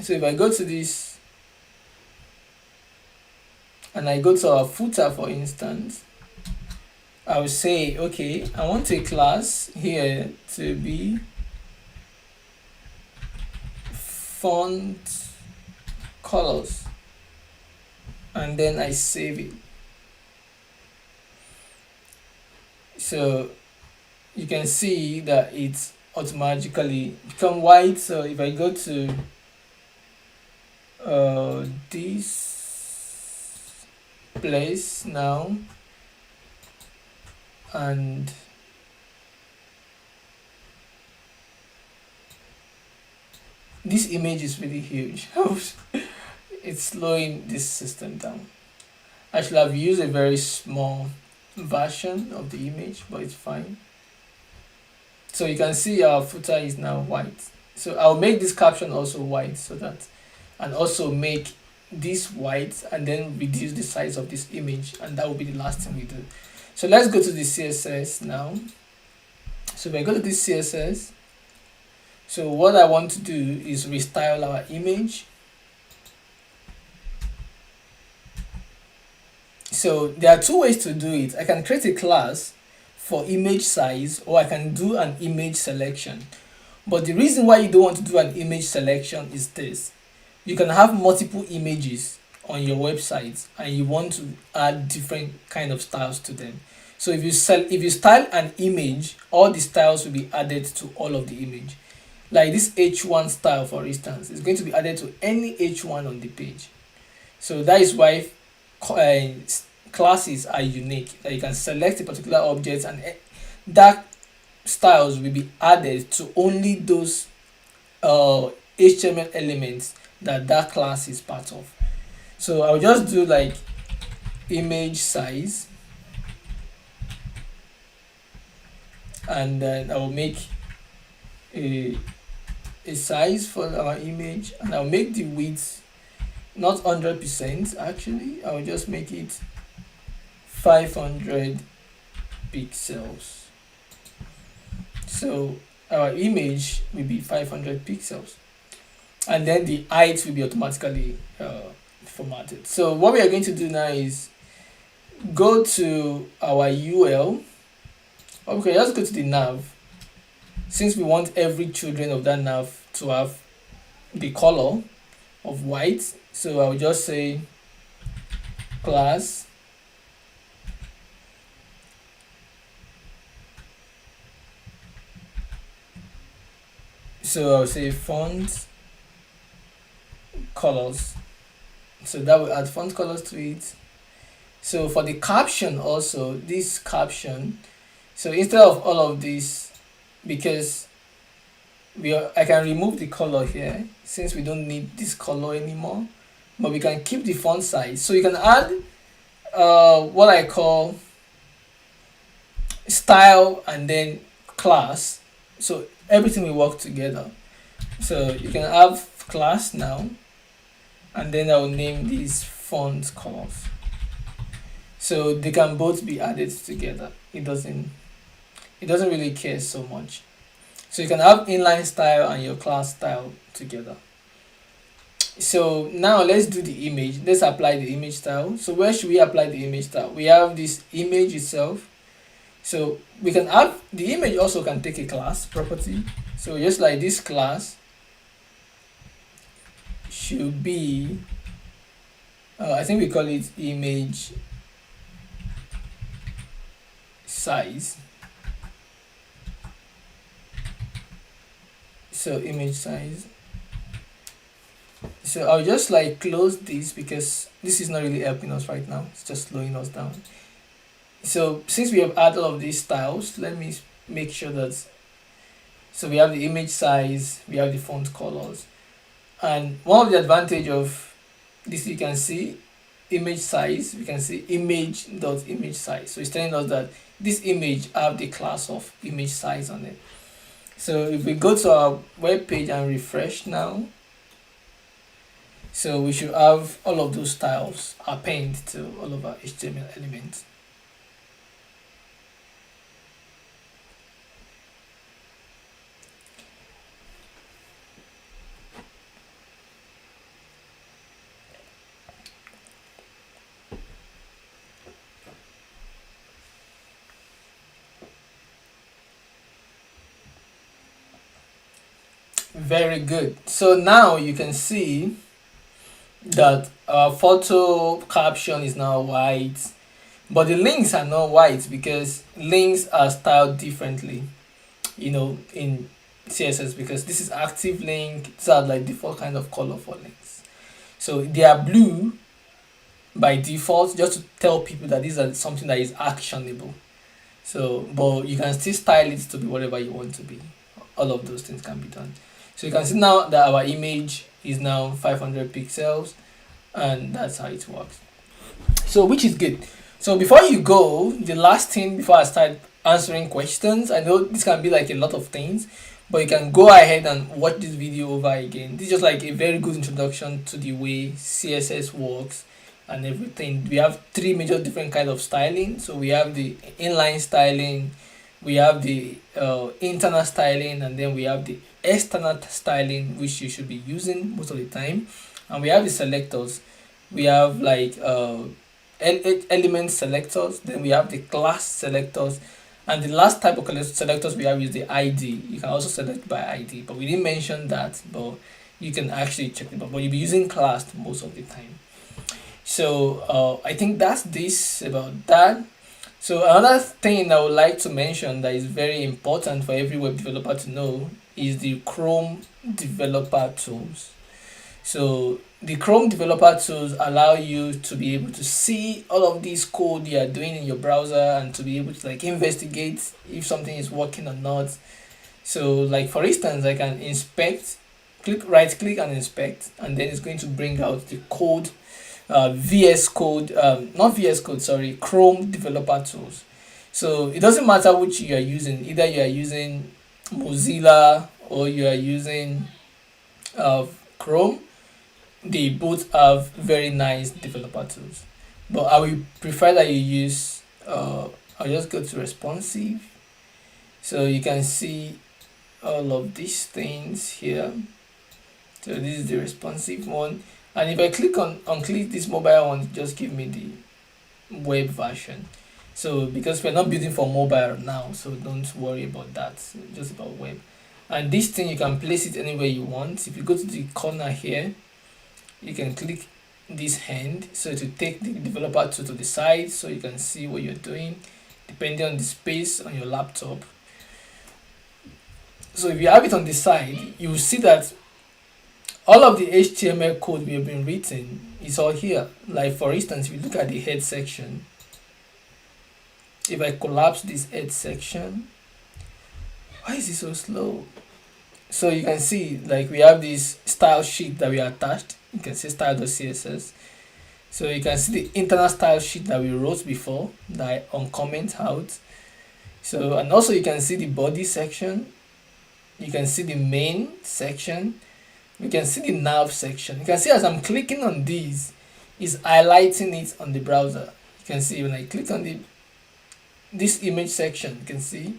So if I go to this and I go to our footer, for instance, I will say, okay, I want a class here to be font colors, and then I save it. So you can see that it's automatically become white. So if I go to this place now, and this image is really huge. It's slowing this system down. Actually, I've used a very small version of the image, but it's fine. So you can see our footer is now white. So I'll make this caption also white, so that, and also make this white, and then reduce the size of this image, and that will be the last thing we do. So let's go to the CSS now. So we're going to this CSS. So what I want to do is restyle our image. So there are two ways to do it. I can create a class for image size, or I can do an image selection. But the reason why you don't want to do an image selection is this: you can have multiple images on your website and you want to add different kind of styles to them. So if you style an image, all the styles will be added to all of the image. Like this H1 style, for instance, is going to be added to any H1 on the page. So that is why classes are unique, that you can select a particular object, and that styles will be added to only those HTML elements that class is part of. So I'll just do like image size, and then I will make a size for our image, and I'll make the width not 100%. Actually, I'll just make it 500 pixels. So our image will be 500 pixels, and then the height will be automatically formatted. So what we are going to do now is go to our UL. Okay, let's go to the nav. Since we want every children of that nav to have the color of white, so I'll just say class so I'll say font colors, so that will add font colors to it. So for the caption also, this caption, so instead of all of this, because I can remove the color here since we don't need this color anymore, but we can keep the font size. So you can add what I call style and then class, so everything will work together. So you can have class now, and then I will name these font colors, so they can both be added together. It doesn't really care so much. So you can have inline style and your class style together. So now let's do the image. Let's apply the image style. So where should we apply the image style? We have this image itself. So we can have the image also can take a class property. So just like this class should be, I think we call it image size. So image size. So I'll just like close this because this is not really helping us right now. It's just slowing us down. So since we have added all of these styles, let me make sure that, so we have the image size, we have the font colors, and one of the advantage of this, you can see image size, we can see image size. So it's telling us that this image have the class of image size on it. So if we go to our web page and refresh now, so we should have all of those styles append to all of our HTML elements. Very good. So now you can see that our photo caption is now white, but the links are not white because links are styled differently, in CSS, because this is active link. These are like default kind of color for links. So they are blue by default, just to tell people that these are something that is actionable. So, but you can still style it to be whatever you want to be. All of those things can be done. So you can see now that our image is now 500 pixels, and that's how it works. So which is good. So before you go, the last thing before I start answering questions. I know this can be like a lot of things, but you can go ahead and watch this video over again. This is just like a very good introduction to the way CSS works and everything. We have three major different kinds of styling. So we have the inline styling, we have the internal styling, and then we have the external styling, which you should be using most of the time. And we have the selectors. We have like element selectors, then we have the class selectors, and the last type of selectors we have is the ID. You can also select by ID, but we didn't mention that, but you can actually check it out. But you'll be using class most of the time. So I think that's this about that. So another thing I would like to mention that is very important for every web developer to know is the Chrome developer tools. So the Chrome developer tools allow you to be able to see all of this code you are doing in your browser and to be able to like investigate if something is working or not. So like for instance, I can inspect, right click and inspect, and then it's going to bring out the code, VS Code, not VS Code, sorry, Chrome developer tools. So it doesn't matter which you are using, either you are using Mozilla or you are using Chrome. They both have very nice developer tools, but I will prefer that you use I'll just go to responsive, so you can see all of these things here. So this is the responsive one, and if I click on click this mobile one, just give me the web version. So because we're not building for mobile now, so don't worry about that, just about web. And this thing, you can place it anywhere you want. If you go to the corner here, you can click this hand, so to take the developer tool to the side so you can see what you're doing depending on the space on your laptop. So if you have it on the side, you will see that all of the HTML code we have been written is all here. Like for instance, if you look at the head section, if I collapse this head section, why is it so slow? So you can see like we have this style sheet that we attached. You can see style.css. So you can see the internal style sheet that we wrote before that I uncomment out. So, and also you can see the body section, you can see the main section, you can see the nav section. You can see as I'm clicking on these, it's highlighting it on the browser. You can see when I click on this image section, you can see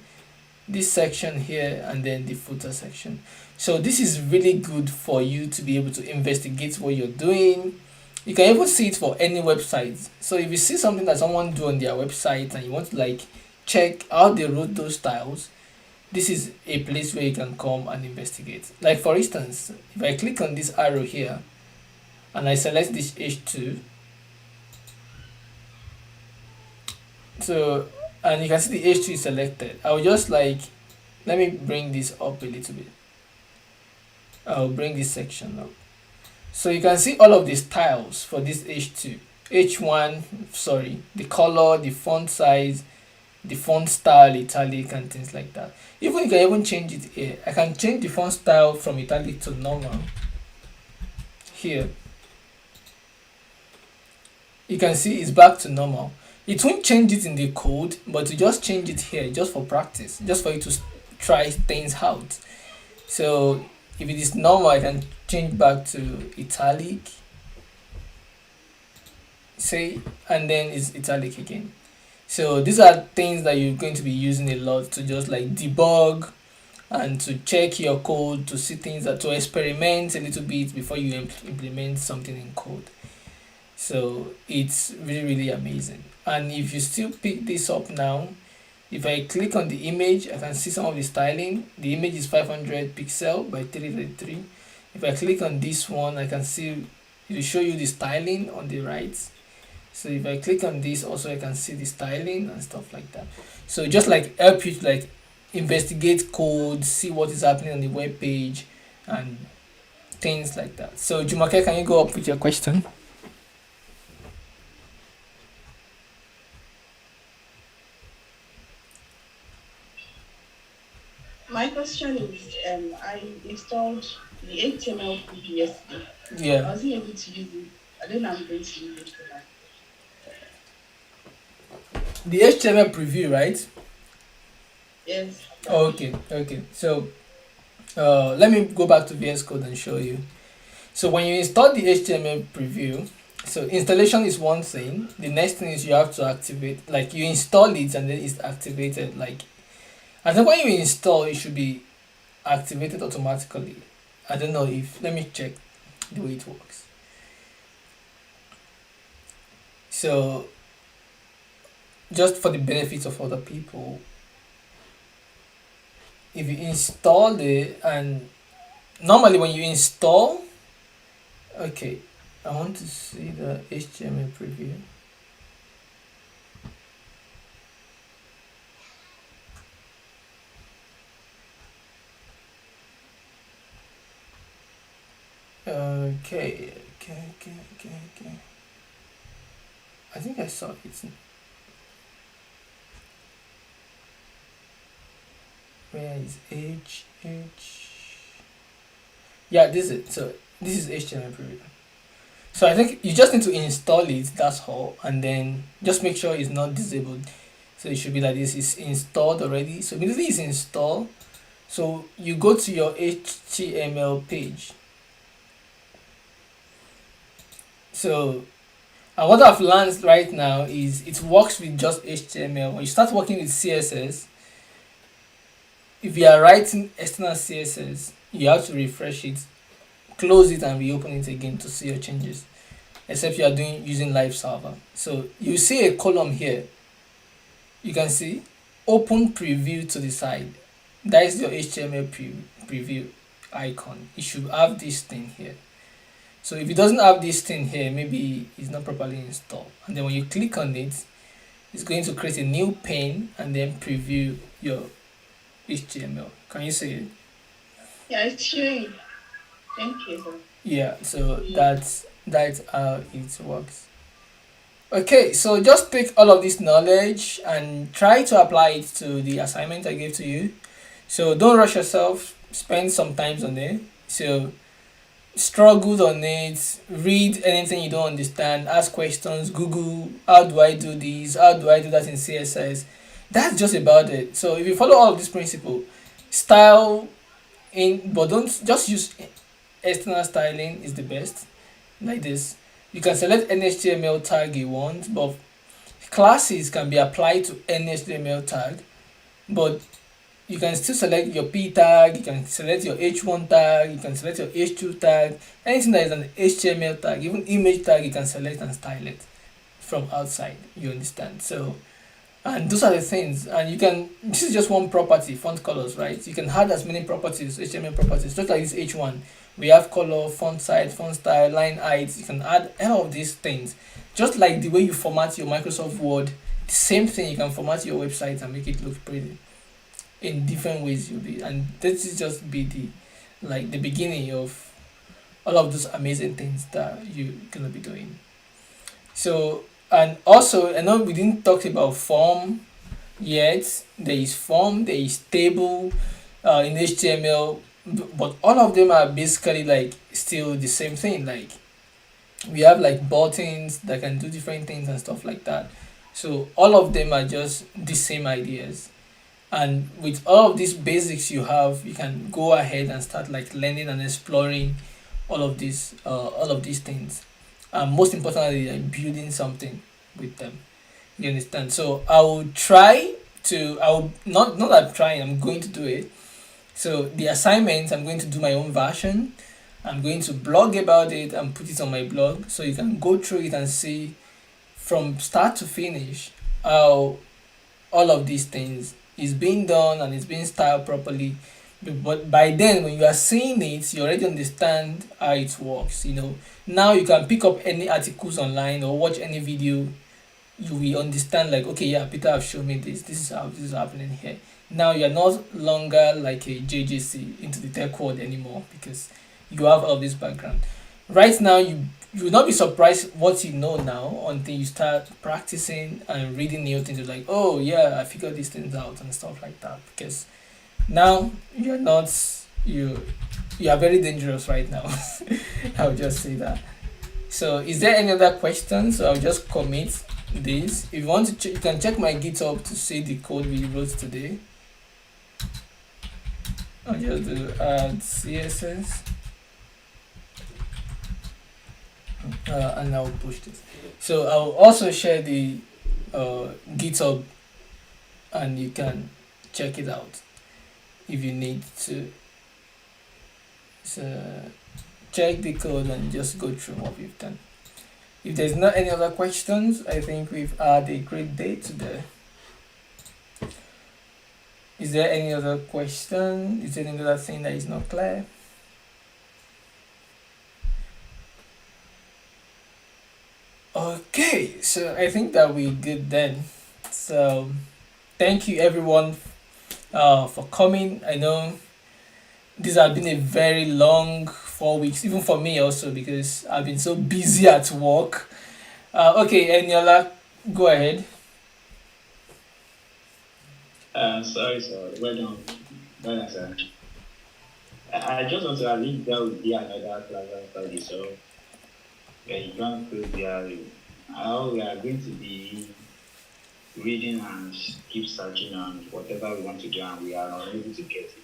this section here and then the footer section. So this is really good for you to be able to investigate what you're doing. You can even see it for any website. So if you see something that someone do on their website and you want to like check how they wrote those styles, this is a place where you can come and investigate. Like for instance, if I click on this arrow here and I select this H2, so and you can see the H2 is selected. I will just like, let me bring this up a little bit. I'll bring this section up. So you can see all of the styles for this H2. H1, sorry, the color, the font size, the font style, italic, and things like that. Even you can even change it here. I can change the font style from italic to normal. Here. You can see it's back to normal. It won't change it in the code, but you just change it here just for practice, just for you to try things out. So if it is normal, I can change back to italic, say, and then it's italic again. So these are things that you're going to be using a lot to just like debug and to check your code, to see things, that to experiment a little bit before you implement something in code. So it's really amazing. And if you still pick this up now, if I click on the image, I can see some of the styling. The image is 500 pixel by 333. If I click on this one, I can see it will show you the styling on the right. So if I click on this, also I can see the styling and stuff like that. So just like help you to like investigate code, see what is happening on the web page and things like that. So Jumake, can you go up with your question? My question is, I installed the HTML preview yesterday. I Yeah. wasn't able to use it. I don't know I'm going to use it for that. The HTML preview, right? Yes. Okay. So let me go back to VS Code and show you. So when you install the HTML preview, so installation is one thing. The next thing is you have to activate, like you install it and then it's activated. Like I think when you install, it should be activated automatically. I don't know if, let me check the way it works. So just for the benefit of other people, if you install it, and normally when you install, okay, I want to see the HTML preview. Okay. I think I saw it. Where is Yeah, this is it. So this is HTML preview. So I think you just need to install it, that's all, and then just make sure it's not disabled. So it should be like this, it's installed already. So immediately it's installed. So you go to your HTML page. So and what I've learned right now is it works with just HTML. When you start working with CSS, if you are writing external CSS, you have to refresh it, close it, and reopen it again to see your changes. Except you are doing using live server. So you see a column here. You can see open preview to the side. That is your HTML preview icon. It should have this thing here. So if it doesn't have this thing here, maybe it's not properly installed. And then when you click on it, it's going to create a new pane and then preview your HTML. Can you see it? Yeah, it's showing. Thank you, sir. Yeah, so that's how it works. Okay, so just take all of this knowledge and try to apply it to the assignment I gave to you. So don't rush yourself, spend some time on it. So struggle on it, read anything you don't understand, ask questions, Google, how do I do this, how do I do that in CSS. That's just about it. So if you follow all of this principle, style in, but don't just use external styling is the best, like this. You can select any HTML tag you want, but classes can be applied to any HTML tag, but you can still select your P tag, you can select your H1 tag, you can select your H2 tag, anything that is an HTML tag, even image tag, you can select and style it from outside, you understand? So, and those are the things, and you can, this is just one property, font colors, right? You can add as many properties, HTML properties, just like this H1. We have color, font size, font style, line height. You can add all of these things. Just like the way you format your Microsoft Word, the same thing you can format your website and make it look pretty in different ways. You'll be, and this is just be the beginning of all of those amazing things that you're gonna be doing. So, and also I know we didn't talk about form yet. There is form, there is table in HTML, but all of them are basically like still the same thing. Like we have like buttons that can do different things and stuff like that. So all of them are just the same ideas. And with all of these basics you have, you can go ahead and start like learning and exploring all of these things. And most importantly, like building something with them. You understand? So I will try to, I will not I'm trying, I'm going to do it. So the assignment, I'm going to do my own version. I'm going to blog about it and put it on my blog so you can go through it and see from start to finish how all of these things is being done and it's being styled properly. But by then, when you are seeing it, you already understand how it works. You know, now you can pick up any articles online or watch any video. You will understand, like, okay, yeah, Peter have shown me this. This is how this is happening here. Now you're not longer like a JJC into the tech world anymore because you have all this background. Right now, you will not be surprised what you know now until you start practicing and reading new things. You're like, oh yeah, I figured these things out and stuff like that. Because now you're not you are very dangerous right now. I'll just say that. So is there any other questions? So I'll just commit this. If you want to you can check my GitHub to see the code we wrote today. I'll just do add CSS, and I'll push this. So I'll also share the GitHub, and you can check it out if you need to. So check the code and just go through what we've done. If there's not any other questions, I think we've had a great day today. Is there any other question? Is there any other thing that is not clear? Okay, so I think that we're good then. So thank you everyone for coming. I know this has been a very long 4 weeks, even for me also, because I've been so busy at work. Okay, Eniola, go ahead. Sorry, sir. Well done. Well done, sir. I just want to think there will be another class after this, so you don't feel how we are going to be reading and keep searching on whatever we want to do, and we are not able to get it.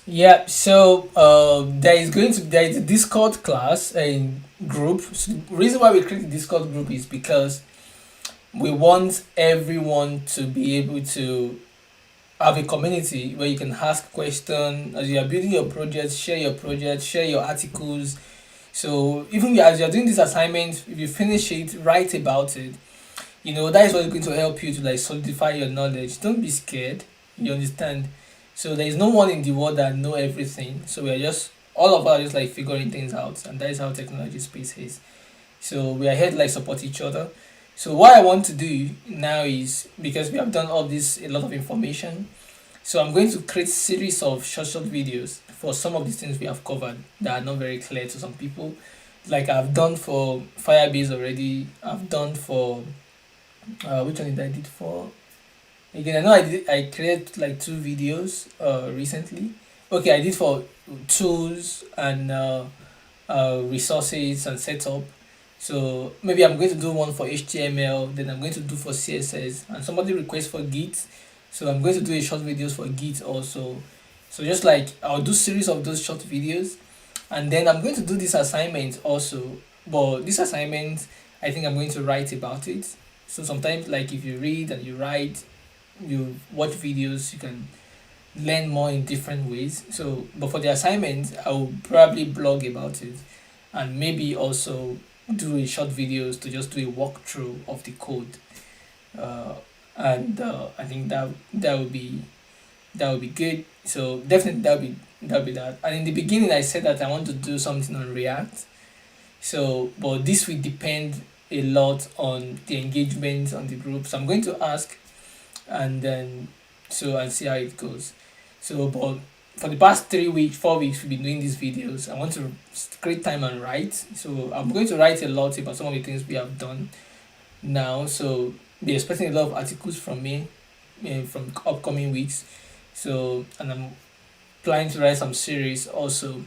Yeah, so there is a Discord class and group. So the reason why we create the Discord group is because we want everyone to be able to have a community where you can ask questions as you are building your project, share your articles. So even as you're doing this assignment, if you finish it, write about it. That is what's going to help you to like solidify your knowledge. Don't be scared. You understand? So there is no one in the world that know everything. So we are just all of us are just like figuring things out, and that is how technology space is. So we are here to like support each other. So what I want to do now is, because we have done all this a lot of information, so I'm going to create series of short videos for some of the things we have covered that are not very clear to some people. Like I've done for Firebase already. I've done for which one did I did for? Again, I know I created like 2 videos recently. Okay, I did for tools and resources and setup. So maybe I'm going to do one for HTML, then I'm going to do for CSS, and somebody requests for Git, so I'm going to do a short videos for Git also. So just like I'll do series of those short videos, and then I'm going to do this assignment also. But this assignment, I think I'm going to write about it. So sometimes, like if you read and you write, you watch videos, you can learn more in different ways. So, but for the assignment, I will probably blog about it, and maybe also do a short videos to just do a walkthrough of the code. And I think that would be good. So definitely that'll be that. And in the beginning, I said that I want to do something on React. So, but this will depend a lot on the engagement on the group. So I'm going to ask, and then and see how it goes. So, but for the past 3 weeks, 4 weeks, we've been doing these videos. I want to create time and write. So I'm going to write a lot about some of the things we have done now. So be expecting a lot of articles from me from upcoming weeks. So, and I'm planning to write some series also.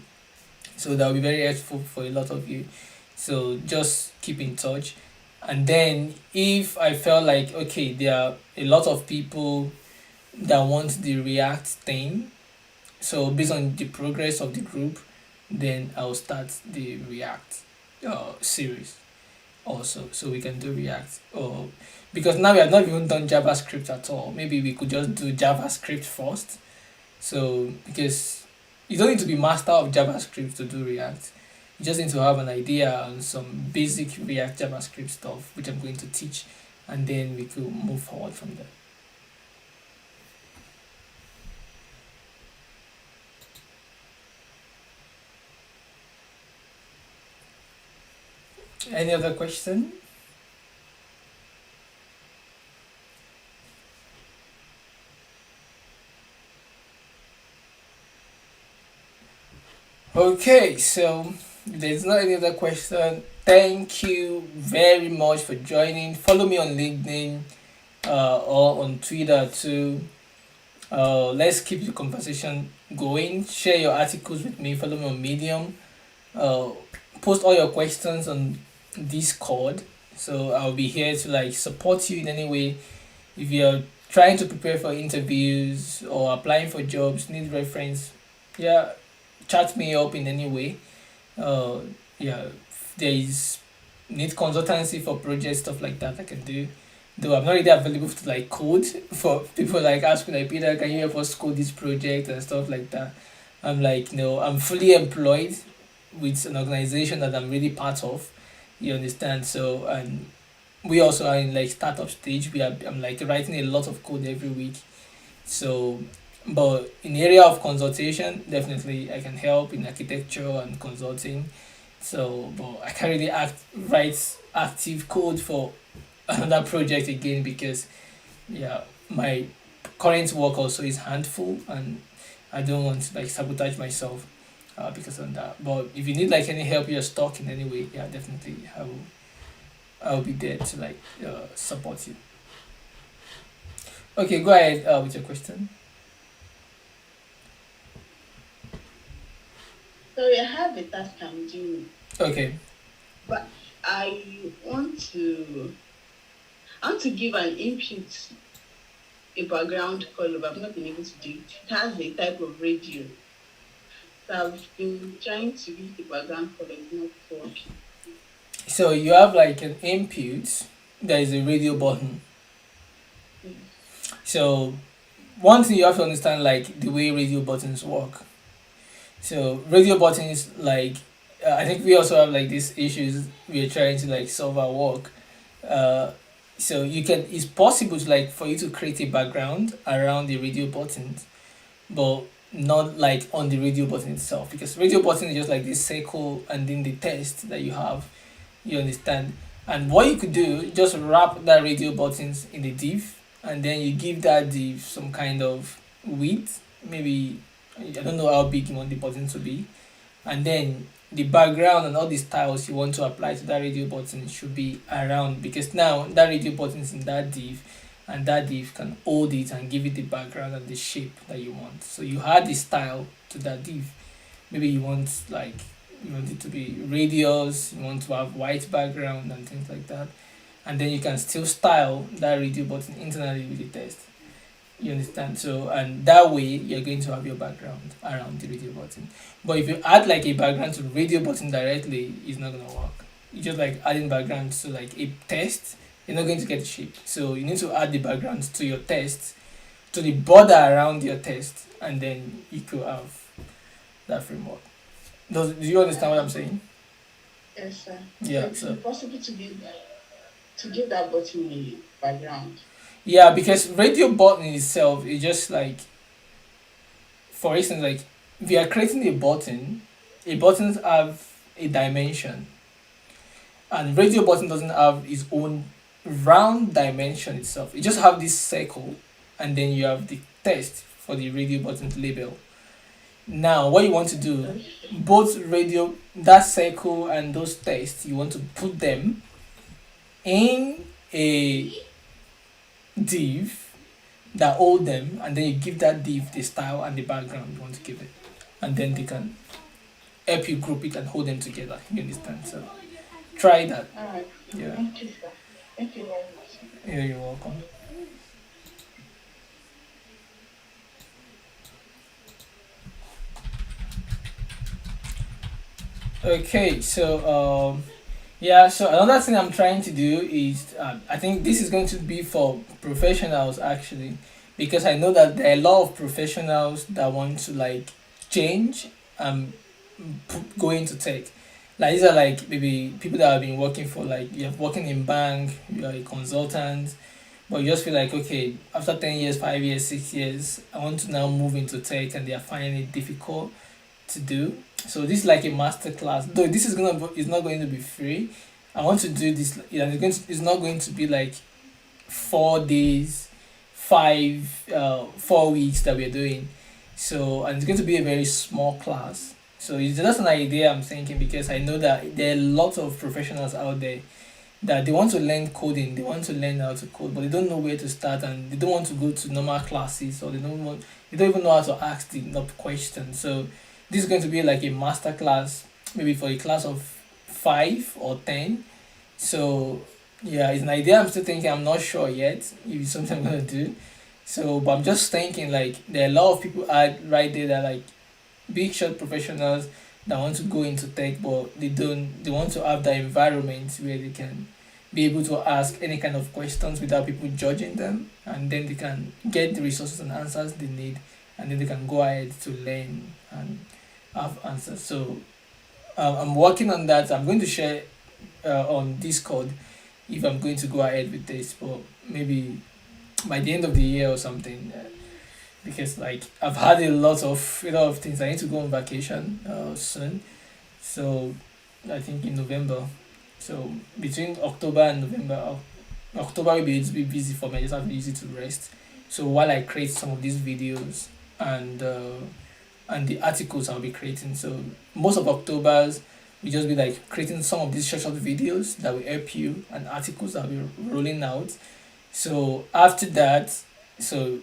So that will be very helpful for a lot of you. So just keep in touch. And then if I felt like, okay, there are a lot of people that want the React thing, so based on the progress of the group, then I'll start the React series also, so we can do React. Or because now we have not even done JavaScript at all, maybe we could just do JavaScript first. So because you don't need to be master of JavaScript to do React, you just need to have an idea on some basic React JavaScript stuff, which I'm going to teach, and then we could move forward from there. Any other question? Okay, so if there's not any other question, thank you very much for joining. Follow me on LinkedIn or on Twitter too. Let's keep the conversation going. Share your articles with me. Follow me on Medium. Post all your questions on Discord. So I'll be here to like support you in any way. If you're trying to prepare for interviews or applying for jobs, need reference, yeah, chat me up in any way. Uh, yeah, if there is need consultancy for projects, stuff like that, I can do. Though I'm not really available to like code for people like ask me like, Peter, can you help us code this project and stuff like that. I'm like, no, I'm fully employed with an organization that I'm really part of. You understand? So, and we also are in like startup stage. I'm like writing a lot of code every week. So, but in the area of consultation, definitely I can help in architecture and consulting. So, but I can't really write active code for another project again because yeah, my current work also is handful, and I don't want to like sabotage myself because of that. But if you need like any help, you're stuck in any way, yeah, definitely I'll be there to like support you. Okay, go ahead with your question. Sorry, I have a task I'm doing, Okay. but I want to I want to give an input, a background color, but I've not been able to do it. It has a type of radio. So I've been trying to give the background color, it's not working. So you have like an input. There is a radio button. Yes. So one thing you have to understand like the way radio buttons work. So radio buttons like I think we also have like these issues we're trying to like solve our work. Uh, so you can it's possible to like for you to create a background around the radio buttons, but not like on the radio button itself because radio button is just like this circle and then the text that you have. You understand? And what you could do, just wrap that radio buttons in the div, and then you give that div some kind of width. Maybe I don't know how big you want the button to be, and then the background and all the styles you want to apply to that radio button should be around because now that radio button is in that div, and that div can hold it and give it the background and the shape that you want. So you add the style to that div. Maybe you want like you want it to be radius, you want to have white background and things like that, and then you can still style that radio button internally with the text. You understand? So and that way you're going to have your background around the radio button. But if you add like a background to the radio button directly, it's not gonna work. You just like adding backgrounds to like a text, you're not going to get the shape. So you need to add the backgrounds to your text, to the border around your text, and then you could have that framework. Do you understand what I'm saying? Yes, sir. So Yeah. it So is possible to give that button a background. yeah, because radio button itself is just like, for instance, like if you are creating a buttons have a dimension, and radio button doesn't have its own round dimension itself. It just have this circle, and then you have the text for the radio button label. Now, what you want to do, Okay. both radio that circle and those text, you want to put them in a div that hold them, and then you give that div the style and the background you want to give it, and then they can help you group it and hold them together. You understand? So try that. All right. Yeah, Thank you, sir. Thank you very much. yeah, you're welcome. Okay, so yeah, so another thing I'm trying to do is I think this is going to be for professionals actually, because I know that there are a lot of professionals that want to like change and go into tech. Like these are like maybe people that have been working for like you're working in bank, you're a consultant, but you just feel like okay, after 10 years, 5 years, 6 years, I want to now move into tech and they are finding it difficult to do. So this is like a master class. Though this is not going to be free. I want to do this. Yeah, it's not going to be like 4 days, 4 weeks that we're doing. So and it's going to be a very small class. So it's just an idea I'm thinking because I know that there are lots of professionals out there that they want to learn coding, they want to learn how to code, but they don't know where to start and they don't want to go to normal classes or they don't even know how to ask the enough questions. So this is going to be like a master class, maybe for a class of 5 or 10. So yeah, it's an idea I'm still thinking. I'm not sure yet if it's something I'm gonna do. So, but I'm just thinking like there are a lot of people out right there that like big shot professionals that want to go into tech, but they want to have that environment where they can be able to ask any kind of questions without people judging them, and then they can get the resources and answers they need, and then they can go ahead to learn and have answers. So I'm working on that. I'm going to share on Discord if I'm going to go ahead with this, but maybe by the end of the year or something. Because like I've had a lot of things. I need to go on vacation soon, so I think in November. So between October and November, October will be a bit busy for me. I just have to use it to rest. So while I create some of these videos and the articles I'll be creating, so most of October's we just be like creating some of these short videos that will help you and articles that will be rolling out. So after that, so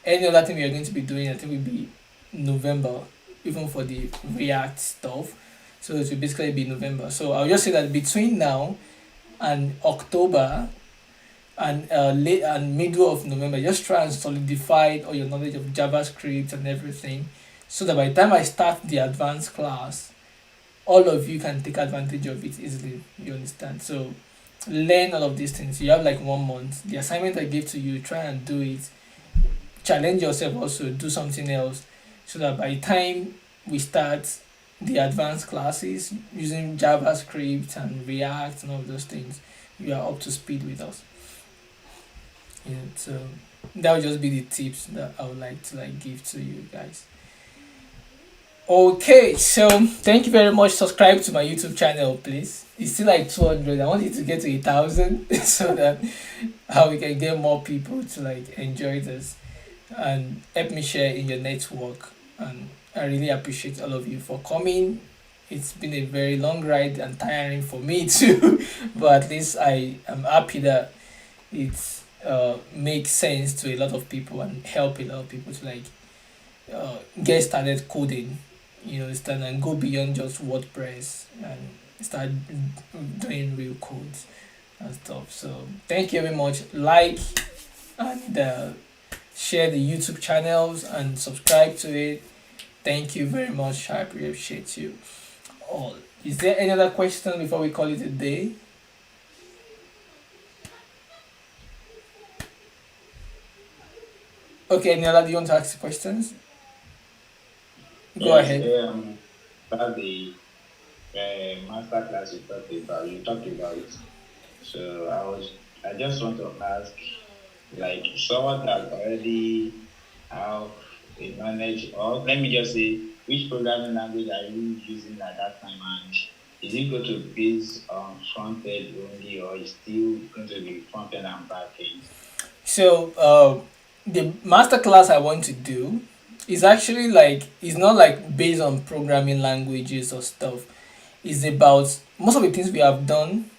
any other thing we are going to be doing, I think will be November, even for the React stuff. So it will basically be November. So I'll just say that between now and October and late and middle of November, just try and solidify all your knowledge of JavaScript and everything, so that by the time I start the advanced class, all of you can take advantage of it easily. You understand? So learn all of these things. You have like 1 month. The assignment I gave to you, try and do it. Challenge yourself also, do something else, so that by the time we start the advanced classes using JavaScript and React and all those things, you are up to speed with us. Yeah, so that would just be the tips that I would like to like give to you guys. Okay, so thank you very much. Subscribe to my YouTube channel, please. It's still like 200. I want it to get to 1,000 so that how we can get more people to like enjoy this and help me share in your network. And I really appreciate all of you for coming. It's been a very long ride and tiring for me too, but at least I am happy that it makes sense to a lot of people and help a lot of people to like get started coding, you know, start and go beyond just WordPress and start doing real codes and stuff. So thank you very much. Like and share the YouTube channels and subscribe to it. Thank you very much. I appreciate you all. Is there any other question before we call it a day? Okay, Nella, do you want to ask questions? Go Yes, ahead. about the master class you talked about. So I just want to ask, like someone that already have a knowledge, or let me just say, which programming language are you using at that time, and is it going to be based on front end only, or is still going to be front end and back end? So the master class I want to do is actually like it's not like based on programming languages or stuff. It's about most of the things we have done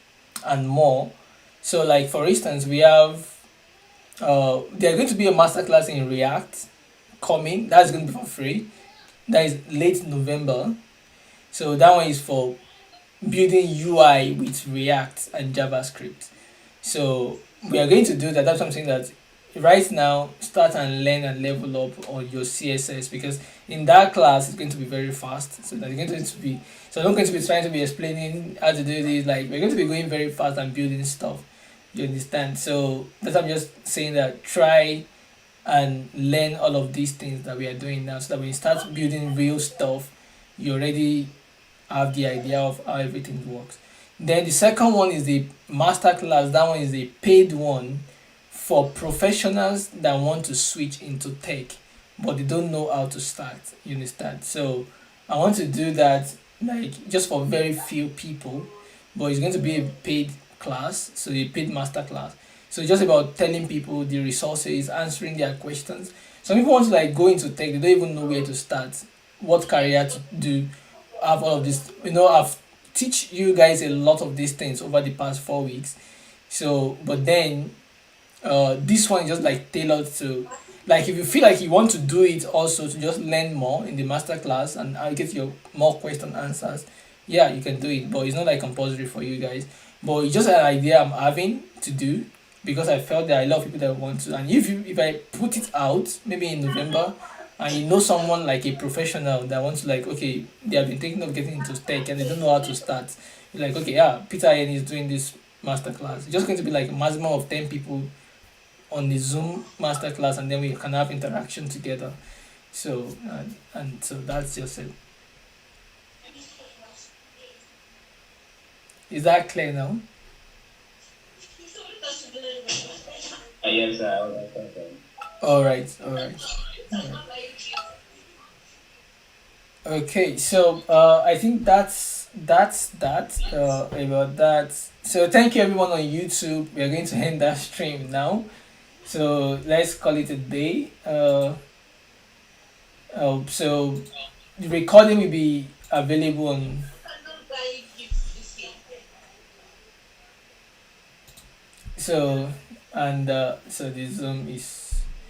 and more. So like for instance, we have there's going to be a master class in React coming. That's going to be for free. That is late November. So that one is for building UI with React and JavaScript. So we are going to do that. That's something that right now start and learn and level up on your CSS, because in that class it's going to be very fast. So that going to be so I'm not going to be trying to be explaining how to do this. Like we're going to be going very fast and building stuff. You understand? So that's I'm just saying that try and learn all of these things that we are doing now, so that when you start building real stuff, you already have the idea of how everything works. Then the second one is the master class. That one is the paid one for professionals that want to switch into tech, but they don't know how to start. You understand? So I want to do that like just for very few people, but it's going to be a paid class, so a paid master class. So it's just about telling people the resources, answering their questions. Some people want to like go into tech, they don't even know where to start, what career to do, have all of this. You know, I've teach you guys a lot of these things over the past 4 weeks. So, but then this one is just like tailored to like if you feel like you want to do it also to just learn more in the master class and I'll get your more question answers. Yeah, you can do it, but it's not like compulsory for you guys. But it's just an idea I'm having to do because I felt there are a lot of people that want to. And if I put it out maybe in November, and you know someone like a professional that wants to like, okay, they have been thinking of getting into tech and they don't know how to start. You're like, okay, yeah, Peter Ian is doing this masterclass. It's just going to be like a maximum of 10 people on the Zoom masterclass, and then we can have interaction together. So and so that's just it. Is that clear now? Yes, I understand that. All right, all right. All right. Okay, so I think that's that about that. So thank you everyone on YouTube. We are going to end that stream now. So let's call it a day. So the recording will be available on. So and so the Zoom is